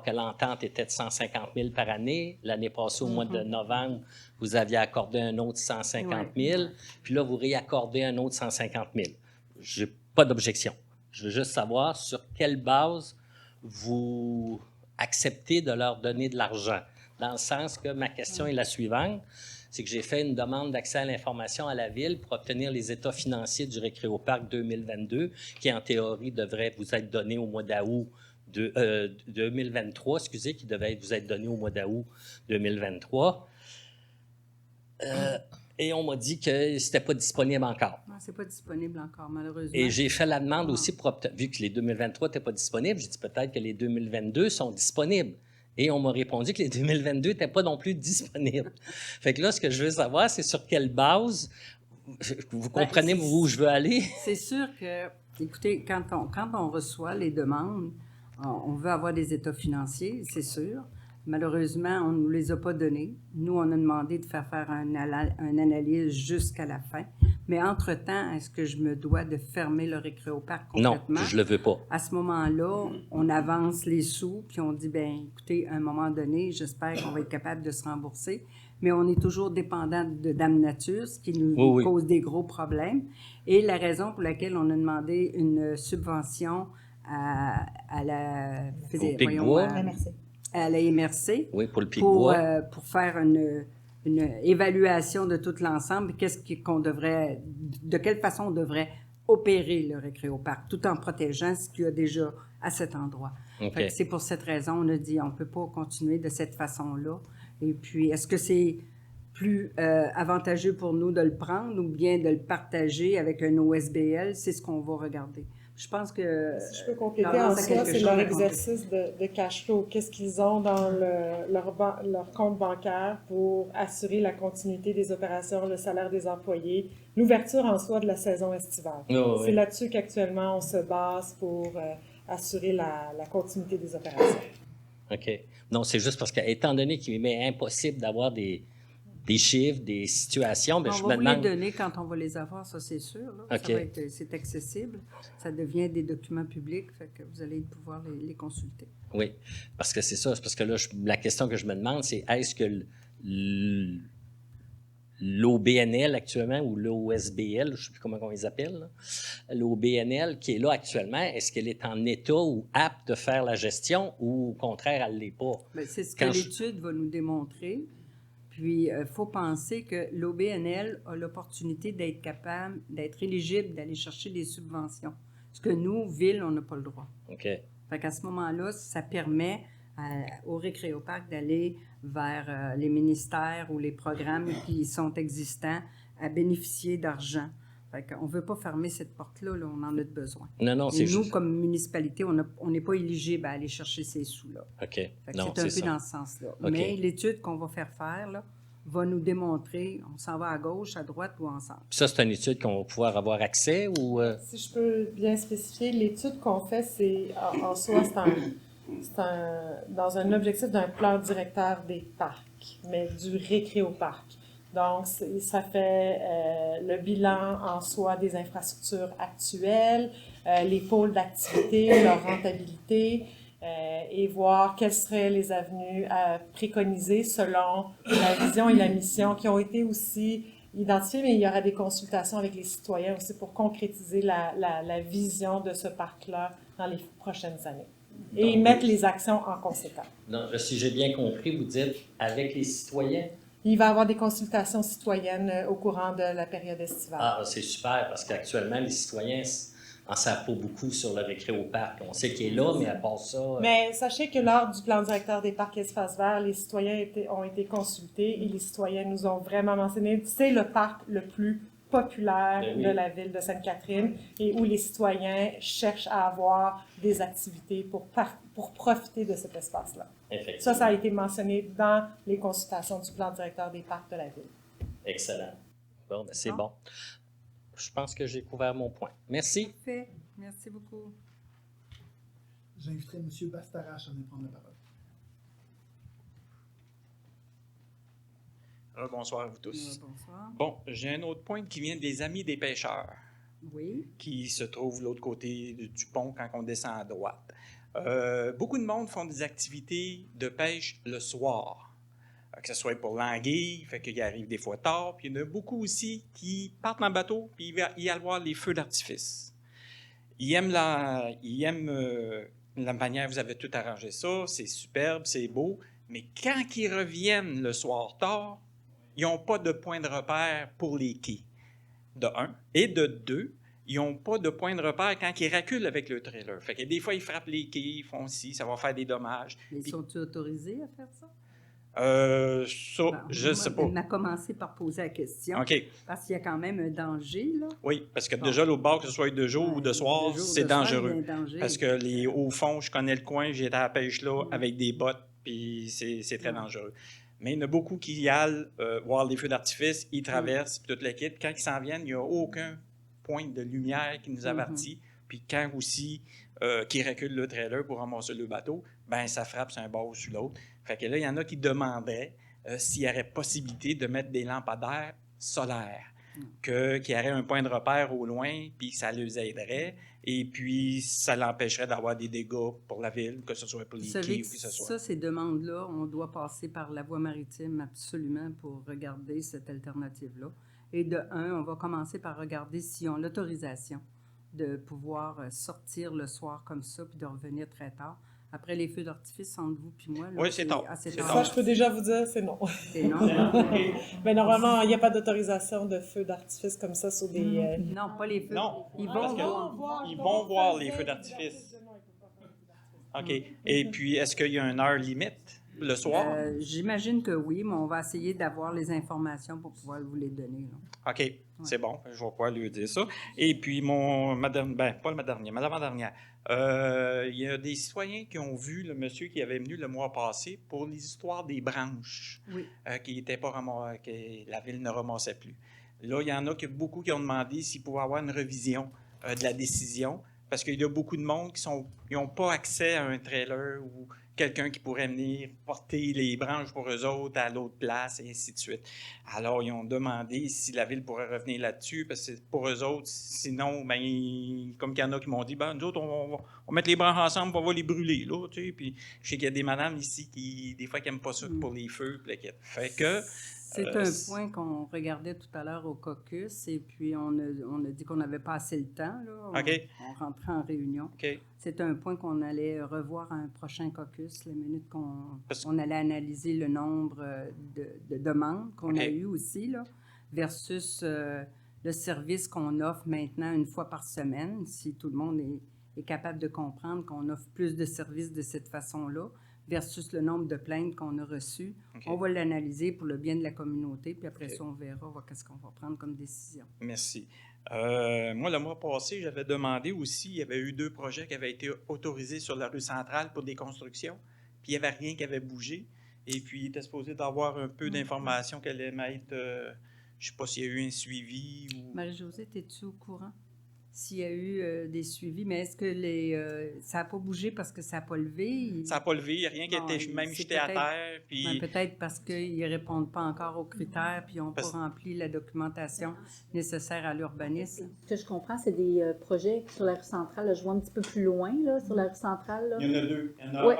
que l'entente était de 150 000 par année. L'année passée, au mois de novembre, vous aviez accordé un autre 150 000, puis là, vous réaccordez un autre 150 000. Je n'ai pas d'objection. Je veux juste savoir sur quelle base vous acceptez de leur donner de l'argent. Dans le sens que ma question est la suivante. C'est que j'ai fait une demande d'accès à l'information à la Ville pour obtenir les états financiers du Récréoparc 2022, qui en théorie devrait vous être donné au mois d'août 2023, qui devait vous être donné au mois d'août 2023. Et on m'a dit que c'était pas disponible encore. Non, c'est pas disponible encore, malheureusement. Et j'ai fait la demande aussi pour obtenir, vu que les 2023 n'étaient pas disponibles, j'ai dit peut-être que les 2022 sont disponibles. Et on m'a répondu que les 2022 n'étaient pas non plus disponibles. Fait que là, ce que je veux savoir, c'est sur quelle base, vous comprenez où je veux aller? C'est sûr que, écoutez, quand on reçoit les demandes, on veut avoir des états financiers, c'est sûr. Malheureusement, on ne nous les a pas donnés. Nous, on a demandé de faire une analyse jusqu'à la fin. Mais entre-temps, est-ce que je me dois de fermer le Récréoparc complètement? Non, je le veux pas. À ce moment-là, on avance les sous, puis on dit, bien, écoutez, à un moment donné, j'espère qu'on va être capable de se rembourser. Mais on est toujours dépendant de Dame Nature, ce qui nous cause des gros problèmes. Et la raison pour laquelle on a demandé une subvention à la MRC. Oui, pour le Pic-Bois. Pour faire une évaluation de tout l'ensemble, de quelle façon on devrait opérer le Récréoparc, tout en protégeant ce qu'il y a déjà à cet endroit. Okay. C'est pour cette raison, on a dit, on ne peut pas continuer de cette façon-là. Et puis, est-ce que c'est plus avantageux pour nous de le prendre ou bien de le partager avec un OSBL? C'est ce qu'on va regarder. Je pense que... Si je peux compléter, Laurence en a soi, quelque c'est chose leur à compléter. exercice de cash flow. Qu'est-ce qu'ils ont dans leur compte bancaire pour assurer la continuité des opérations, le salaire des employés, l'ouverture en soi de la saison estivale. Oh, C'est oui. là-dessus qu'actuellement on se base pour assurer la continuité des opérations. OK. Non, c'est juste parce que, étant donné qu'il m'est impossible d'avoir des chiffres, des situations, ben, On je va me vous les demande. donner quand on va les avoir, ça c'est sûr. Là. OK. Ça va être, c'est accessible. Ça devient des documents publics, fait que vous allez pouvoir les consulter. Oui, parce que c'est ça. C'est parce que là, la question que je me demande, c'est est-ce que l'OBNL actuellement, ou l'OSBL, je ne sais plus comment on les appelle, l'OBNL qui est là actuellement, est-ce qu'elle est en état ou apte de faire la gestion ou au contraire, elle ne l'est pas? Bien, c'est ce Quand que l'étude va nous démontrer. Puis, il faut penser que l'OBNL a l'opportunité d'être capable, d'être éligible, d'aller chercher des subventions. Ce que nous, Ville, on n'a pas le droit. OK. Fait qu'à ce moment-là, ça permet au Récréoparc d'aller vers les ministères ou les programmes qui sont existants à bénéficier d'argent. Fait qu'on ne veut pas fermer cette porte-là, là, on en a besoin. Non, non, c'est Et nous, juste. comme municipalité, on n'est pas éligible à aller chercher ces sous-là. OK. Fait que Non, c'est un peu ça. dans ce sens-là. OK. Mais l'étude qu'on va faire là, va nous démontrer, on s'en va à gauche, à droite ou ensemble. Puis ça, c'est une étude qu'on va pouvoir avoir accès ou. Si je peux bien spécifier, l'étude qu'on fait, c'est en soi, dans un objectif d'un plan directeur des parcs, mais du récréoparc. Donc, ça fait le bilan en soi des infrastructures actuelles, les pôles d'activité, leur rentabilité, et voir quelles seraient les avenues à préconiser selon la vision et la mission qui ont été aussi identifiées, mais il y aura des consultations avec les citoyens aussi pour concrétiser la vision de ce parc-là dans les prochaines années et Donc, mettre les actions en conséquence. Non, si j'ai bien compris, vous dites avec les citoyens. Il va y avoir des consultations citoyennes au courant de la période estivale. Ah, c'est super parce qu'actuellement, les citoyens n'en savent pas beaucoup sur le Récréoparc. On sait qu'il est là, mais à part ça. Mais sachez que lors du plan directeur des parcs et espaces verts, les citoyens ont été consultés et les citoyens nous ont vraiment mentionné c'est le parc le plus populaire Ben oui. de la ville de Sainte-Catherine et où les citoyens cherchent à avoir des activités pour profiter de cet espace-là. Effectivement. Ça a été mentionné dans les consultations du plan directeur des parcs de la ville. Excellent. Bon, ben, c'est bon. Je pense que j'ai couvert mon point. Merci. Parfait. Merci beaucoup. J'inviterai M. Bastarache à venir prendre la parole. Bonsoir à vous tous. Bonsoir. Bon, j'ai un autre point qui vient des Amis des pêcheurs, Oui. qui se trouve de l'autre côté du pont quand on descend à droite. Beaucoup de monde font des activités de pêche le soir, que ce soit pour l'anguille, fait qu'il arrive des fois tard, puis il y en a beaucoup aussi qui partent en bateau, puis il y a voir les feux d'artifice. Ils aiment la manière, vous avez tout arrangé ça, c'est superbe, c'est beau, mais quand ils reviennent le soir tard, ils n'ont pas de point de repère pour les quais, de un. Et de deux, ils n'ont pas de point de repère quand ils reculent avec le trailer. Fait que des fois, ils frappent les quais, ils font ci, ça va faire des dommages. Mais sont-ils autorisés à faire ça? Je ne sais pas. On a commencé par poser la question. OK. Parce qu'il y a quand même un danger, là. Oui, parce que déjà, l'autre bord, que ce soit de jour ou de soir, de jour, c'est de soir, dangereux. il y a un danger. Parce que au fond, je connais le coin, j'ai été à la pêche là avec des bottes, puis c'est très dangereux. Mais il y en a beaucoup qui y allent voir les feux d'artifice, ils traversent, puis toute la kit. Quand ils s'en viennent, il n'y a aucun point de lumière qui nous avertit. Puis quand aussi, qui reculent le trailer pour ramasser le bateau, ben ça frappe sur un bord ou sur l'autre. Fait que là, il y en a qui demandaient s'il y aurait possibilité de mettre des lampadaires solaires, qu'il y aurait un point de repère au loin, puis ça les aiderait, et puis ça l'empêcherait d'avoir des dégâts pour la ville, que ce soit pour les Vous quais savez ou que que ce soit. ça, ces demandes-là, on doit passer par la voie maritime absolument pour regarder cette alternative-là. Et de un, on va commencer par regarder s'ils ont l'autorisation de pouvoir sortir le soir comme ça, puis de revenir très tard. Après les feux d'artifice, entre vous puis moi. Là, Oui, c'est tard. assez C'est tard. Ça, je peux déjà vous dire, c'est non. C'est non. Mais normalement, il n'y a pas d'autorisation de feux d'artifice comme ça sur des... Non, pas les feux. Non, Ils parce vont qu'ils vont voir les feux d'artifice. OK. Et puis, est-ce qu'il y a une heure limite? Le soir? J'imagine que oui, mais on va essayer d'avoir les informations pour pouvoir vous les donner. Là. OK, c'est bon. Je vais pouvoir lui dire ça. Et puis, pas ma dernière, mais l'avant-dernière. Il y a des citoyens qui ont vu le monsieur qui avait venu le mois passé pour les histoires des branches qui n'étaient pas que la ville ne ramassait plus. Là, il y en a beaucoup qui ont demandé s'ils pouvaient avoir une revision de la décision parce qu'il y a beaucoup de monde qui n'ont pas accès à un trailer ou quelqu'un qui pourrait venir porter les branches pour eux autres à l'autre place, et ainsi de suite. Alors, ils ont demandé si la ville pourrait revenir là-dessus, parce que pour eux autres, sinon, comme il y en a qui m'ont dit, nous autres, on va mettre les branches ensemble, on va les brûler, là, tu sais. Puis, je sais qu'il y a des madames ici qui, des fois, qui n'aiment pas ça pour les feux, puis fait que... C'est un point qu'on regardait tout à l'heure au caucus, et puis on a dit qu'on n'avait pas assez le temps. Là. On rentrait en réunion. C'est un point qu'on allait revoir à un prochain caucus, la minute qu'on allait analyser le nombre de demandes qu'on a eues aussi, là, versus le service qu'on offre maintenant une fois par semaine, si tout le monde est capable de comprendre qu'on offre plus de services de cette façon-là, versus le nombre de plaintes qu'on a reçues. On va l'analyser pour le bien de la communauté, puis après ça, on verra qu'est-ce qu'on va prendre comme décision. Merci. Moi, le mois passé, j'avais demandé aussi, il y avait eu 2 projets qui avaient été autorisés sur la rue centrale pour des constructions, puis il n'y avait rien qui avait bougé. Et puis, il était supposé d'avoir un peu d'informations qu'elle allait mettre, je ne sais pas s'il y a eu un suivi ou... Marie-Josée, es-tu au courant? S'il y a eu des suivis, mais est-ce que ça n'a pas bougé parce que ça n'a pas levé? Ça n'a pas levé, il n'y a rien qui a été même jeté à terre. Puis... peut-être parce qu'ils ne répondent pas encore aux critères puis ils n'ont pas rempli la documentation nécessaire à l'urbanisme. Ce que je comprends, c'est des projets sur la rue centrale. Là, je vois un petit peu plus loin, là, sur la rue centrale. Là. Il y en a 2. Il y en a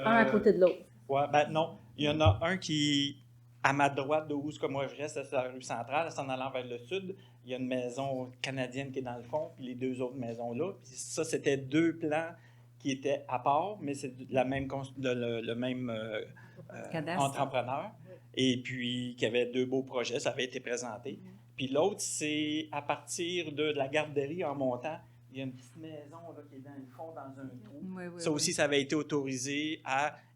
un à côté de l'autre. Oui, non. Il y en a un qui, à ma droite de où moi je reste, c'est la rue centrale, c'est en allant vers le sud. Il y a une maison canadienne qui est dans le fond, puis les 2 autres maisons-là. Puis ça, c'était 2 plans qui étaient à part, mais c'est le même entrepreneur. Et puis, qui avait 2 beaux projets, ça avait été présenté. Puis l'autre, c'est à partir de la garderie en montant. Il y a une petite maison là, qui est dans le fond, dans un trou. Ça aussi, ça avait été autorisé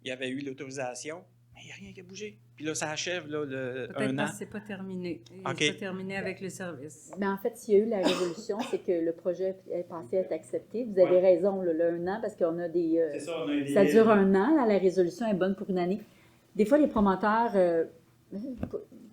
il y avait eu l'autorisation. Mais il n'y a rien qui a bougé. Puis là, ça achève là, peut-être un an. Parce que ce n'est pas terminé. C'est pas terminé avec le service. Mais en fait, s'il y a eu la résolution, c'est que le projet est passé à être accepté. Vous avez raison, là, le 1 an, parce qu'on a des... c'est ça, on a des... Ça dure 1 an, là, la résolution est bonne pour 1 année. Des fois, les promoteurs...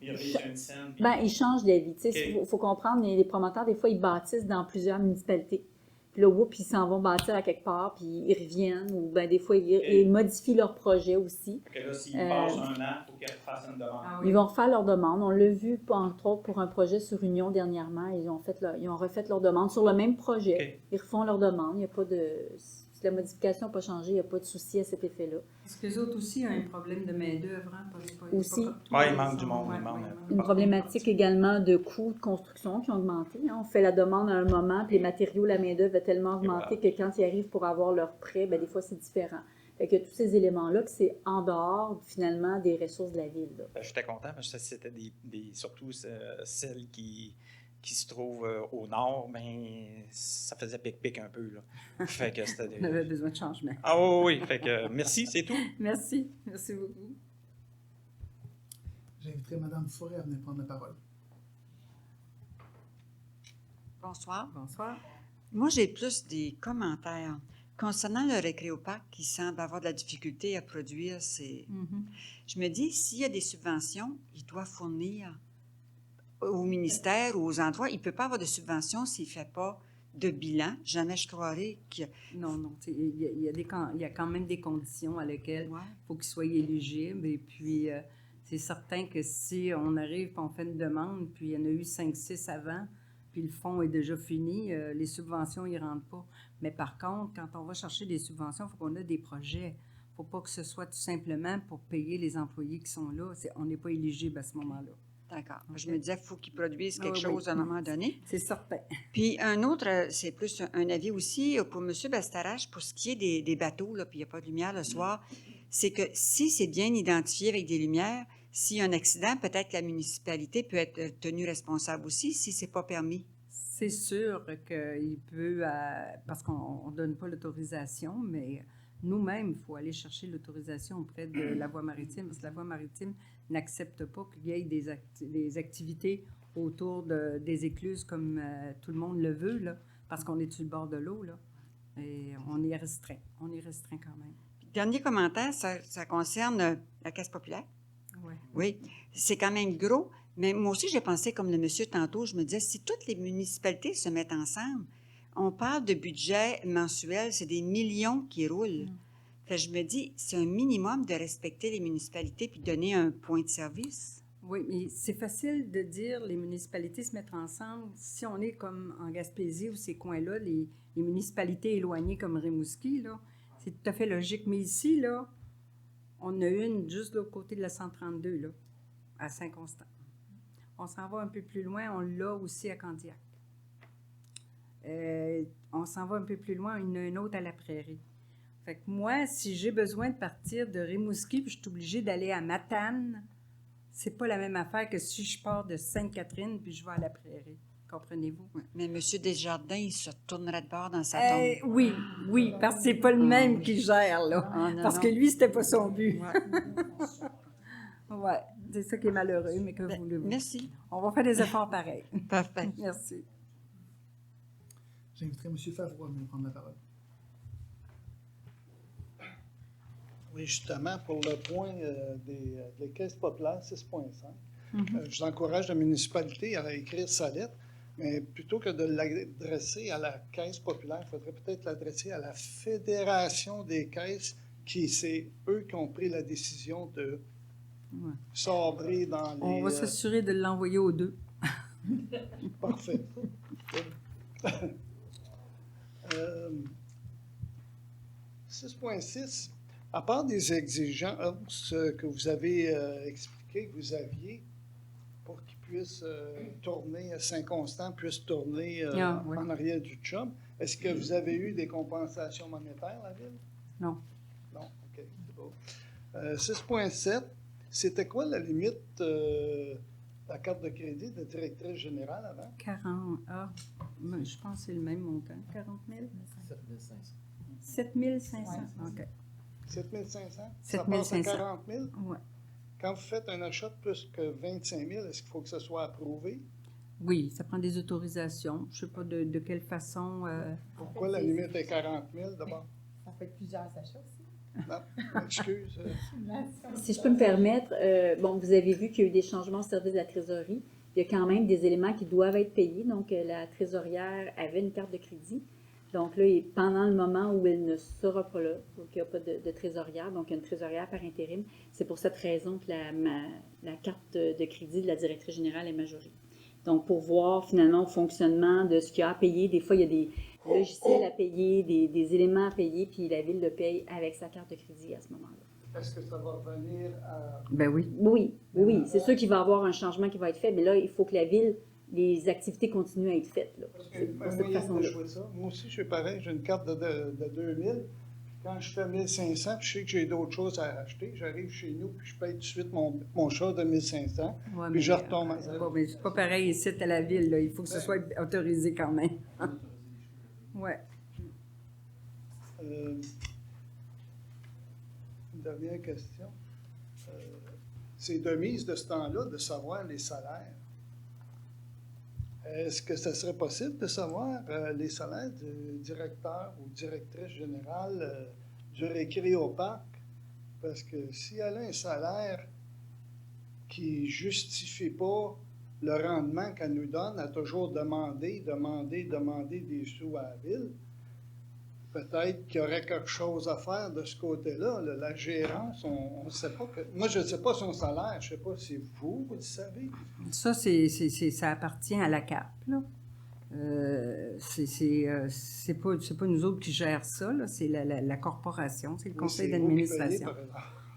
ils changent d'avis. Il faut comprendre, les promoteurs, des fois, ils bâtissent dans plusieurs municipalités. Puis là, ils s'en vont bâtir à quelque part, puis ils reviennent, ou des fois, ils modifient leur projet aussi. Là, s'ils passent 1 an, il faut qu'ils refassent une demande. Ils vont refaire leur demande. On l'a vu, entre autres, pour un projet sur Union dernièrement. Ils ont refait leur demande sur le même projet. Ils refont leur demande. Il n'y a pas de... Si la modification n'a pas changé, il n'y a pas de souci à cet effet-là. Est-ce que les autres aussi ont un problème de main-d'œuvre? Aussi. Il manque du monde. Une problématique également de coûts de construction qui ont augmenté. On fait la demande à un moment, puis les matériaux, la main-d'œuvre a tellement augmenté que quand ils arrivent pour avoir leur prêt, des fois, c'est différent. Fait que tous ces éléments-là, que c'est en dehors, finalement, des ressources de la ville. J'étais content parce que c'était surtout celles qui se trouvent au nord, ça faisait pic-pic un peu. Là. Fait que c'était On avait besoin de changement. Ah oui. Fait que merci, c'est tout. Merci beaucoup. J'inviterai Mme Forêt à venir prendre la parole. Bonsoir. Bonsoir. Moi, j'ai plus des commentaires. Concernant le récréoparc qui semble avoir de la difficulté à produire, je me dis, s'il y a des subventions, il doit fournir au ministère ou aux endroits. Il ne peut pas avoir de subvention s'il ne fait pas de bilan. Jamais je croirais qu'il y a... Non. Il y a quand même des conditions à lesquelles il faut qu'il soit éligible. Et puis, c'est certain que si on arrive et on fait une demande, puis il y en a eu 5-6 avant, puis le fonds est déjà fini, les subventions, ils ne rentrent pas. Mais par contre, quand on va chercher des subventions, il faut qu'on ait des projets. Il ne faut pas que ce soit tout simplement pour payer les employés qui sont là. On n'est pas éligible à ce moment-là. D'accord. Je me disais qu'il faut qu'ils produisent quelque chose à un moment donné. C'est certain. Puis un autre, c'est plus un avis aussi pour M. Bastarache, pour ce qui est des bateaux, là, puis il n'y a pas de lumière le soir, c'est que si c'est bien identifié avec des lumières, s'il y a un accident, peut-être que la municipalité peut être tenue responsable aussi si ce n'est pas permis. C'est sûr qu'il peut, parce qu'on ne donne pas l'autorisation, mais nous-mêmes, il faut aller chercher l'autorisation auprès de la voie maritime, parce que la voie maritime n'accepte pas qu'il y ait des activités autour des écluses comme tout le monde le veut, là, parce qu'on est sur le bord de l'eau, là. Et on est restreint. On est restreint quand même. Dernier commentaire, ça concerne la Caisse populaire. Ouais. Oui, c'est quand même gros, mais moi aussi, j'ai pensé, comme le monsieur tantôt, je me disais, si toutes les municipalités se mettent ensemble, on parle de budget mensuel, c'est des millions qui roulent. Fait que je me dis, c'est un minimum de respecter les municipalités puis de donner un point de service. Oui, mais c'est facile de dire les municipalités se mettre ensemble. Si on est comme en Gaspésie ou ces coins-là, les municipalités éloignées comme Rimouski, là, c'est tout à fait logique. Mais ici, là, on a une juste de l'autre côté de la 132, là, à Saint-Constant. On s'en va un peu plus loin, on l'a aussi à Candiac. On s'en va un peu plus loin, il y en a une autre à la Prairie. Fait que moi, si j'ai besoin de partir de Rimouski puis je suis obligée d'aller à Matane, c'est pas la même affaire que si je pars de Sainte-Catherine puis je vais à la Prairie. Comprenez-vous? Oui, mais M. Desjardins, il se tournerait de bord dans sa tombe. Oui, parce que c'est pas le même qui gère, là. Non, parce que lui, c'était pas son but. Ouais, c'est ça qui est malheureux, mais que voulez-vous? Merci. On va faire des efforts pareils. Parfait. Merci. J'inviterai M. Favreau à venir prendre la parole. Oui, justement, pour le point des caisses populaires 6.5, je vous encourage la municipalité à écrire sa lettre, mais plutôt que de l'adresser à la caisse populaire, il faudrait peut-être l'adresser à la Fédération des caisses, c'est eux qui ont pris la décision de sabrer dans les... On va s'assurer de l'envoyer aux deux. Parfait. 6.6, à part des exigences que vous avez expliquées, que vous aviez, pour qu'ils puissent tourner, Saint-Constant puisse tourner en arrière du chum, est-ce que vous avez eu des compensations monétaires, la Ville? Non. Non, OK, c'est bon. 6.7, c'était quoi la limite la carte de crédit de directrice générale avant? 40. Ah, je pense que c'est le même montant. 40 000? 7 500. OK. 7 500? 7 Ça passe à 500. 40 000? Oui. Quand vous faites un achat de plus que 25 000, est-ce qu'il faut que ce soit approuvé? Oui, ça prend des autorisations. Je ne sais pas de quelle façon. Pourquoi la limite est 40 000 d'abord? Ça fait plusieurs achats aussi. Non, excuse. Si je peux me permettre, bon, vous avez vu qu'il y a eu des changements au service de la trésorerie. Il y a quand même des éléments qui doivent être payés. Donc, la trésorière avait une carte de crédit. Donc là, pendant le moment où elle ne sera pas là, donc il n'y a pas de trésorière, donc il y a une trésorière par intérim. C'est pour cette raison que la carte de crédit de la directrice générale est majorée. Donc, pour voir finalement au fonctionnement de ce qu'il y a à payer, des fois, il y a des logiciels à payer, des éléments à payer, puis la Ville le paye avec sa carte de crédit à ce moment-là. Est-ce que ça va revenir à... Ben oui. Oui. C'est sûr qu'il va y avoir un changement qui va être fait, mais là, il faut que la Ville, les activités continuent à être faites. Là. Moi aussi, je suis pareil. J'ai une carte de 2000. Quand je fais 1500, puis je sais que j'ai d'autres choses à acheter, j'arrive chez nous, puis je paye tout de suite mon char de 1500, puis je retombe à zéro. Mais c'est pas pareil ici à la Ville. Là. Il faut que ce soit autorisé quand même. Oui. Une dernière question. C'est de mise de ce temps-là de savoir les salaires. Est-ce que ça serait possible de savoir les salaires du directeur ou directrice générale du récréoparc? Parce que si elle a un salaire qui ne justifie pas le rendement qu'elle nous donne, à toujours demander des sous à la Ville, peut-être qu'il y aurait quelque chose à faire de ce côté-là. La gérance, on ne sait pas. Moi, je ne sais pas son salaire. Je ne sais pas si vous le savez. Ça, ça appartient à la CAP. Là. C'est pas nous autres qui gèrent ça. Là. C'est la corporation, c'est le conseil d'administration.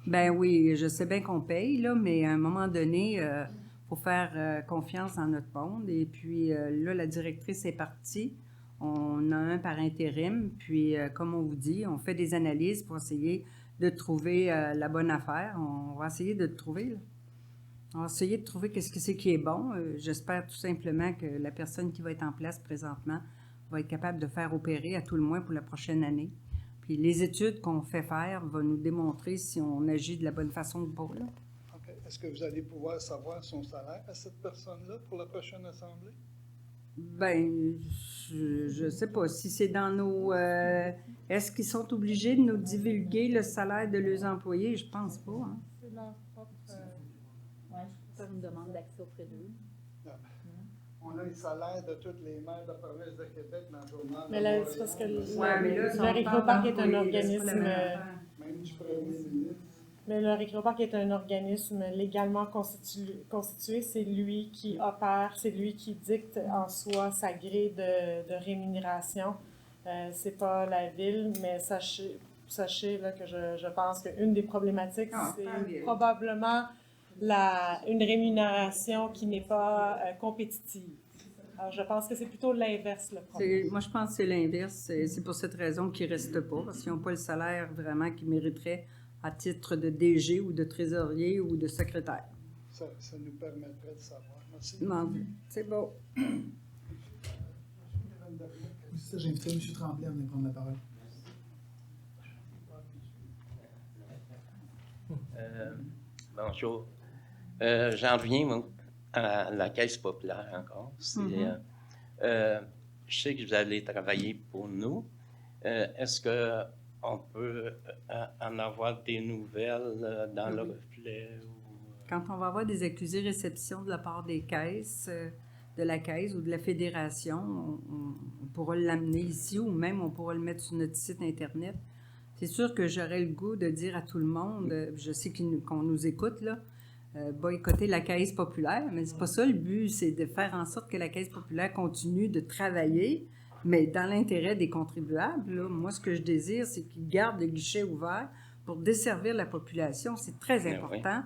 Ben oui, je sais bien qu'on paye, là, mais à un moment donné, il faut faire confiance dans notre monde. Et puis là, la directrice est partie. On a un par intérim, puis comme on vous dit, on fait des analyses pour essayer de trouver la bonne affaire. On va essayer de trouver. Là. On va essayer de trouver qu'est-ce que c'est qui est bon. J'espère tout simplement que la personne qui va être en place présentement va être capable de faire opérer à tout le moins pour la prochaine année. Puis les études qu'on fait faire vont nous démontrer si on agit de la bonne façon ou pas. Là. OK. Est-ce que vous allez pouvoir savoir son salaire à cette personne-là pour la prochaine assemblée? Ben, je sais pas. Si c'est dans nos... est-ce qu'ils sont obligés de nous divulguer le salaire de leurs employés? Je pense pas. Hein. C'est leur propre... Faire une demande d'accès auprès d'eux. On a le salaire de tous les maires de la province de Québec dans le journal. Mais là, c'est parce que mais là, si on le Récréoparc parle est un d'employés, là, c'est pas la organisme... même affaire. Même du premier ministre. Mais le Récréoparc est un organisme légalement constitué. C'est lui qui opère, c'est lui qui dicte en soi sa grille de rémunération. C'est pas la ville, mais sachez là, que je pense qu'une des problématiques, c'est probablement une rémunération qui n'est pas compétitive. Alors, je pense que c'est plutôt l'inverse, le problème. Moi, je pense que c'est l'inverse. C'est pour cette raison qu'ils ne restent pas, parce qu'ils n'ont pas le salaire vraiment qu'ils mériteraient à titre de DG ou de trésorier ou de secrétaire. Ça nous permettrait de savoir. Merci. C'est beau. Ça, j'inviterai M. Tremblay à venir prendre la parole. Bonjour. J'en reviens moi, à la Caisse populaire encore. Je sais que vous allez travailler pour nous. Est-ce qu'on peut en avoir des nouvelles dans le reflet? Quand on va avoir des accusés-réceptions de la part des caisses, de la Caisse ou de la Fédération, on pourra l'amener ici ou même on pourra le mettre sur notre site Internet. C'est sûr que j'aurais le goût de dire à tout le monde, je sais qu'on nous écoute, là, boycotter la Caisse populaire, mais c'est pas ça le but, c'est de faire en sorte que la Caisse populaire continue de travailler, mais dans l'intérêt des contribuables. Là. Moi, ce que je désire, c'est qu'ils gardent le guichet ouvert pour desservir la population. C'est très important.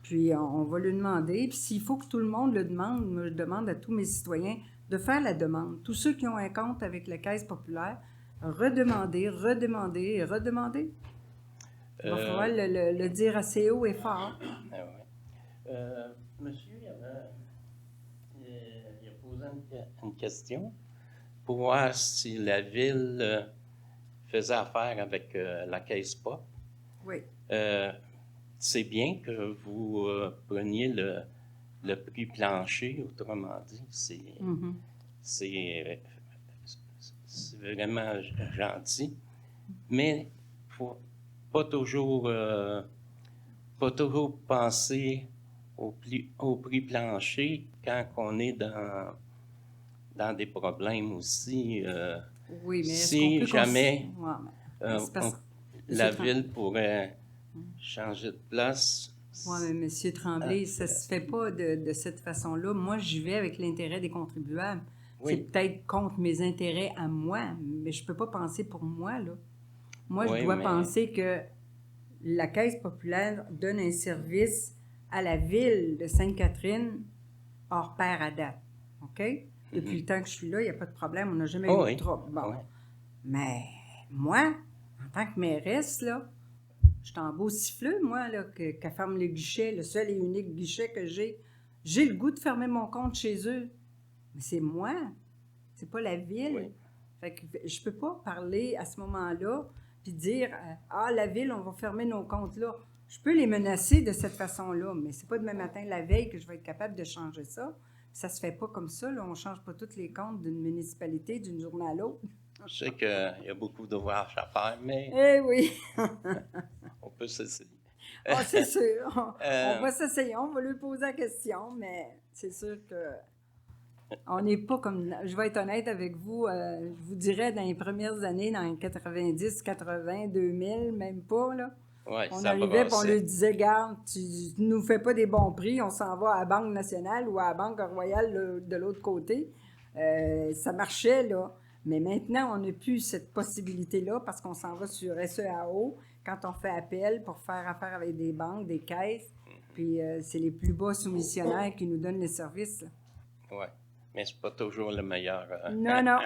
Puis, on va le demander. Puis, s'il faut que tout le monde le demande, moi, je demande à tous mes citoyens de faire la demande. Tous ceux qui ont un compte avec la Caisse populaire, redemander. Il va falloir le dire assez haut et fort. Monsieur, il a posé une question pour voir si la Ville faisait affaire avec la Caisse Pop. Oui. C'est bien que vous preniez le prix plancher, autrement dit. C'est vraiment gentil, mais il ne faut pas toujours penser au prix plancher quand on est dans des problèmes aussi. Oui, mais si jamais la Ville pourrait changer de place. Oui, mais M. Tremblay, ça ne se fait pas de cette façon-là. Moi, j'y vais avec l'intérêt des contribuables. Oui. C'est peut-être contre mes intérêts à moi, mais je ne peux pas penser pour moi, là. Moi, je dois penser que la Caisse populaire donne un service à la ville de Sainte-Catherine hors pair à date. OK? Depuis le temps que je suis là, il n'y a pas de problème. On n'a jamais eu de trouble. Bon. Mais moi, en tant que mairesse, là, je suis en beau siffleux, moi, là, qu'elle ferme le guichet, le seul et unique guichet que j'ai. J'ai le goût de fermer mon compte chez eux. Mais c'est moi, c'est pas la ville. Oui. Fait que je peux pas parler à ce moment-là puis dire « Ah, la ville, on va fermer nos comptes là ». Je peux les menacer de cette façon-là, mais c'est pas demain matin, la veille, que je vais être capable de changer ça. Ça se fait pas comme ça, là. On change pas tous les comptes d'une municipalité d'une journée à l'autre. Je sais qu'il y a beaucoup d'ouvrages à faire, mais... Eh oui! On peut s'essayer. Oh, c'est sûr. On va s'essayer, on va lui poser la question, mais c'est sûr que on n'est pas comme... Je vais être honnête avec vous, je vous dirais dans les premières années, dans les 90, 80, 2000, même pas, là. Ouais, on arrivait et on lui disait, garde, tu nous fais pas des bons prix, on s'en va à la Banque nationale ou à la Banque royale de l'autre côté. Ça marchait, là. Mais maintenant, on n'a plus cette possibilité-là parce qu'on s'en va sur SEAO quand on fait appel pour faire affaire avec des banques, des caisses. Puis c'est les plus bas soumissionnaires qui nous donnent les services. Oui, mais c'est pas toujours le meilleur. Non,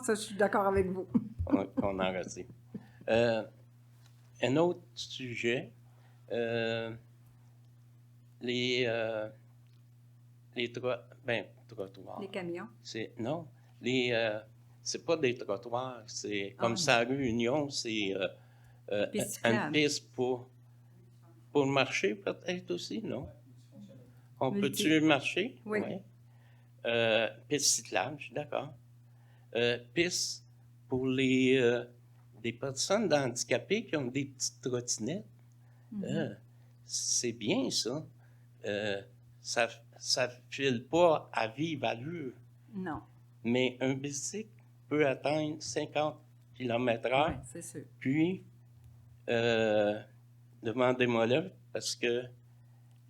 ça, je suis d'accord avec vous. qu'on en retire. Un autre sujet, les trottoirs. Les camions. Non, c'est pas des trottoirs, c'est comme Ah. ça, rue Union, c'est Piste une cyclable. piste pour marcher peut-être aussi, non? On Multi. peut-tu marcher? Oui. Ouais. Piste cyclable, je suis d'accord. Piste pour des personnes handicapées qui ont des petites trottinettes. C'est bien, ça. Ça file pas à vive allure. Non. Mais un bicycle peut atteindre 50 km/h. Oui, c'est sûr. Puis, demandez-moi là, parce que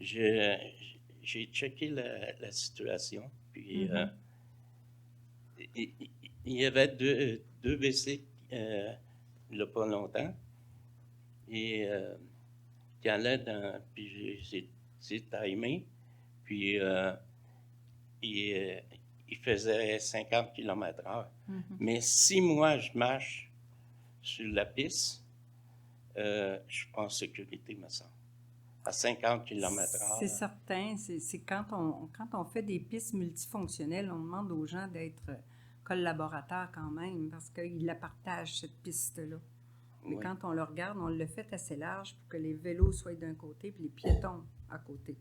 j'ai checké la situation. Puis, il y avait deux bicycles il n'y a pas longtemps. Et qui allaient dans. Puis, j'ai timé. Puis, il faisait 50 km/h. Mais si moi, je marche sur la piste, je suis pas en sécurité, me semble. À 50 km/h. C'est certain. C'est quand on fait des pistes multifonctionnelles, on demande aux gens d'être collaborateurs quand même, parce qu'ils la partagent, cette piste-là. Mais Oui. quand on le regarde, on le fait assez large pour que les vélos soient d'un côté puis les piétons à côté.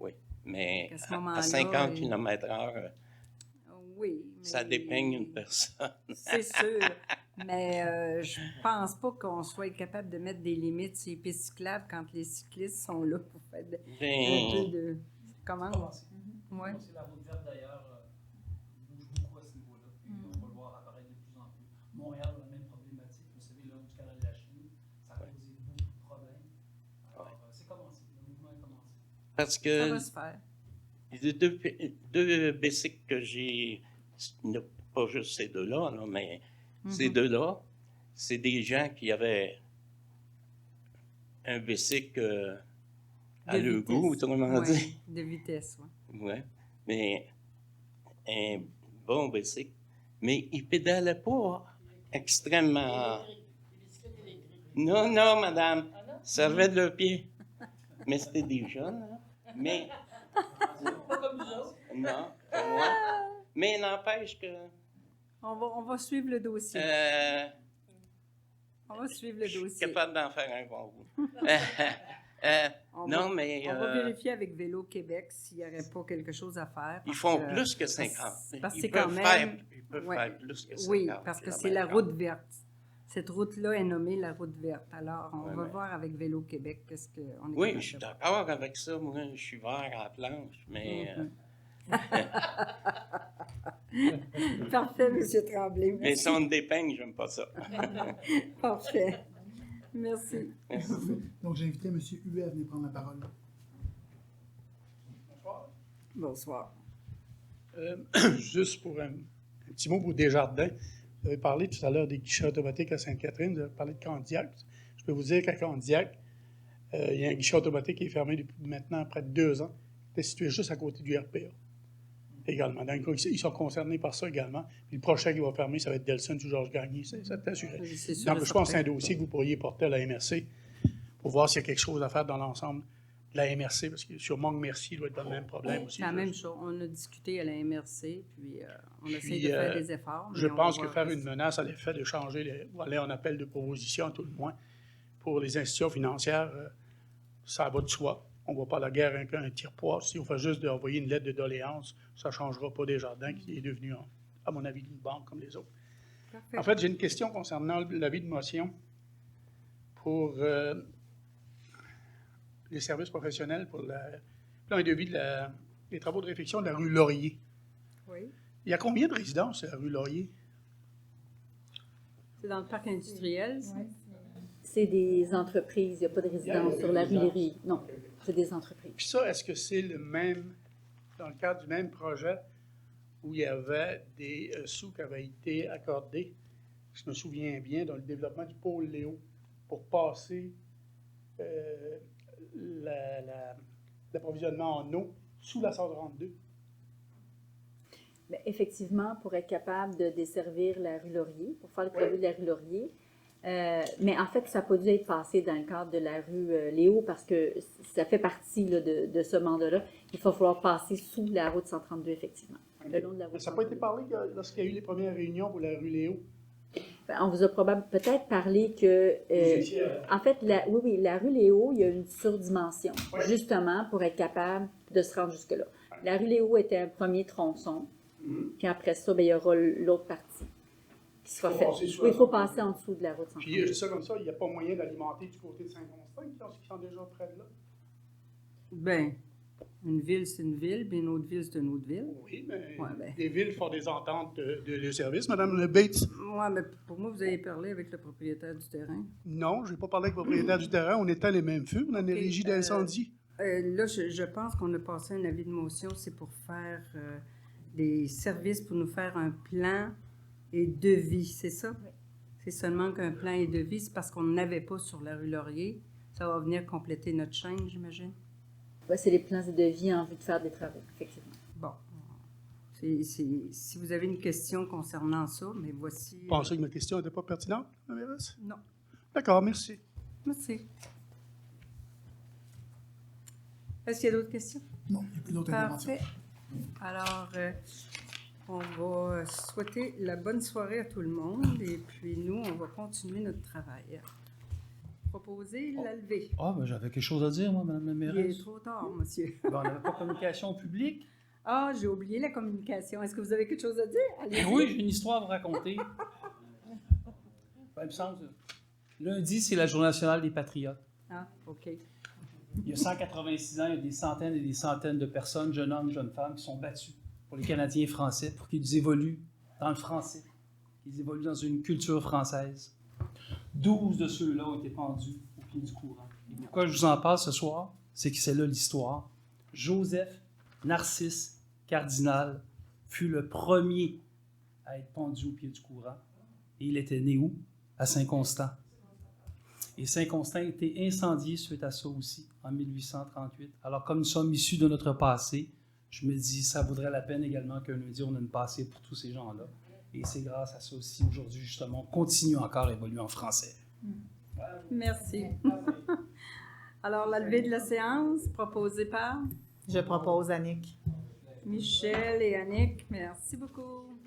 Oui, mais À ce à moment-là, 50 km/h, Oui. ça mais- dépeigne une personne. C'est sûr. Mais je pense pas qu'on soit capable de mettre des limites sur les pistes cyclables quand les cyclistes sont là pour faire un peu de... Comment? Ouais. C'est la route verte d'ailleurs, bouge beaucoup à ce niveau-là. Puis on va le voir apparaître de plus en plus. Montréal a la même problématique. Vous savez, là, du canal de la Chine, ça a causé beaucoup de problèmes. Alors, c'est commencé. Le mouvement est commencé. Parce Ça que va se faire. les deux bicycles que j'ai, pas juste ces deux-là, là, mais ces deux-là, c'est des gens qui avaient un bicycle à De leur vitesse. goût, autrement Ouais, dit. de vitesse, oui. Ouais. Mais un bon bicycle. Mais il pédalait pas extrêmement. Non, non, madame. Servait de leur pied. Mais c'était des jeunes, hein. Mais. Pas comme nous autres. Non, pas moi. Mais n'empêche que. On va suivre le dossier. On va suivre le Je suis dossier. capable d'en faire un bon bout. On non, va- mais. On va vérifier avec Vélo Québec s'il n'y aurait pas quelque chose à faire. Ils parce font que- plus que 50. Parce que Ils c'est quand peuvent même... ils peuvent Ouais. faire plus que 50. Oui, parce que c'est la kilomètres-heure. route verte. Cette route-là est nommée la route verte. Alors, on Ouais, va ouais. voir avec Vélo Québec qu'est-ce qu'on est Oui, capable je suis de faire. d'accord avec ça. Moi, je suis vert à la planche, mais. Parfait, M. Tremblay. Mais Merci. si on me dépeigne, j'aime pas ça. Parfait. Merci. Donc, j'invitais M. Huet à venir prendre la parole. Bonsoir. Juste pour un petit mot pour Desjardins. Vous avez parlé tout à l'heure des guichets automatiques à Sainte-Catherine. Vous avez parlé de Candiac. Je peux vous dire qu'à Candiac, il y a un guichet automatique qui est fermé depuis maintenant près de 2 ans. Il est situé juste à côté du RPA. Également. Donc, ils sont concernés par ça également. Puis le prochain qui va fermer, ça va être Delson ou Georges Gagné. Ça t'assurait. C'est sûr Donc, et je pense que c'est un certain. dossier que vous pourriez porter à la MRC pour voir s'il y a quelque chose à faire dans l'ensemble de la MRC, parce que sur Montmercy, il doit être dans le même problème aussi. C'est la même chose. On a discuté à la MRC, puis on essaie Puis, de faire des efforts. mais Je on va pense que voir faire qu'est-ce- une menace à l'effet de changer, ou aller en appel de proposition, à tout le moins, pour les institutions financières, ça va de soi. On ne va pas la guerre avec un tire-poids. Si on fait juste d'envoyer une lettre de doléance, ça ne changera pas Desjardins, qui est devenu, à mon avis, une banque comme les autres. Parfait. En fait, j'ai une question concernant l'avis de motion pour les services professionnels, pour le plan et devis des travaux de réfection de la rue Laurier. Oui. Il y a combien de résidences à la rue Laurier? C'est dans le parc industriel, ça? C'est des entreprises, il n'y a pas de résidence sur la rue Léry. Non, c'est des entreprises. Puis ça, est-ce que c'est le même, dans le cadre du même projet où il y avait des sous qui avaient été accordés, je me souviens bien, dans le développement du pôle Léo, pour passer l'approvisionnement en eau sous la 132? Bien, effectivement, pour être capable de desservir la rue Laurier, pour faire le travail de la rue Laurier. Mais en fait, ça n'a pas dû être passé dans le cadre de la rue Léo parce que ça fait partie là, de ce mandat-là. Il va falloir passer sous la route 132, effectivement. le long de la route. Ça n'a pas été parlé lorsqu'il y a eu les premières réunions pour la rue Léo? Ben, on vous a probablement peut-être parlé que, en fait, oui, la rue Léo, il y a une surdimension, justement pour être capable de se rendre jusque-là. La rue Léo était un premier tronçon, puis après ça, ben, il y aura l'autre partie qui sera faite. Oui, il faut passer en dessous de la route. Puis, je dis ça comme ça, il n'y a pas moyen d'alimenter du côté de Saint-Constant, qui sont déjà près de là? Ben, une ville, c'est une ville, puis une autre ville, c'est une autre ville. Oui, mais Ouais, ben. les villes font des ententes de service, Mme Bates. Oui, mais pour moi, vous avez parlé avec le propriétaire du terrain. Non, je n'ai pas parlé avec le propriétaire du terrain. On éteint les mêmes feux, on a une régie d'incendie. Là, je pense qu'on a passé un avis de motion, c'est pour faire des services, pour nous faire un plan et devis, c'est ça? Oui. C'est seulement qu'un plan et devis, c'est parce qu'on n'avait pas sur la rue Laurier. Ça va venir compléter notre chaîne, j'imagine. Oui, c'est les plans et devis en vue de faire des travaux, effectivement. Bon. Si vous avez une question concernant ça, mais voici... Vous pensez que ma question n'était pas pertinente, la mairesse? Non. D'accord, merci. Merci. Est-ce qu'il y a d'autres questions? Non, il n'y a plus d'autres interventions. Parfait. Alors, on va souhaiter la bonne soirée à tout le monde et puis nous, on va continuer notre travail. Proposer la levée. Ah, ben j'avais quelque chose à dire, moi, Mme la mairesse. Il est trop tard, monsieur. Ben, on n'avait pas de communication publique. Ah, j'ai oublié la communication. Est-ce que vous avez quelque chose à dire? Ben oui, j'ai une histoire à vous raconter. Ben, il me semble que lundi, c'est la Journée nationale des patriotes. Ah, OK. Il y a 186 ans, il y a des centaines et des centaines de personnes, jeunes hommes, jeunes femmes, qui sont battus pour les Canadiens français, pour qu'ils évoluent dans le français, qu'ils évoluent dans une culture française. 12 de ceux-là ont été pendus au pied du courant. Et pourquoi je vous en parle ce soir? C'est que c'est là l'histoire. Joseph Narcisse Cardinal fut le premier à être pendu au pied du courant. Et il était né où? À Saint-Constant. Et Saint-Constant a été incendié suite à ça aussi, en 1838. Alors, comme nous sommes issus de notre passé, je me dis, ça vaudrait la peine également qu'un lundi, on ait une passé pour tous ces gens-là. Et c'est grâce à ça aussi, aujourd'hui, justement, on continue encore à évoluer en français. Merci. Alors, la levée de la séance, proposée par? Je propose Annick. Michel et Annick, merci beaucoup.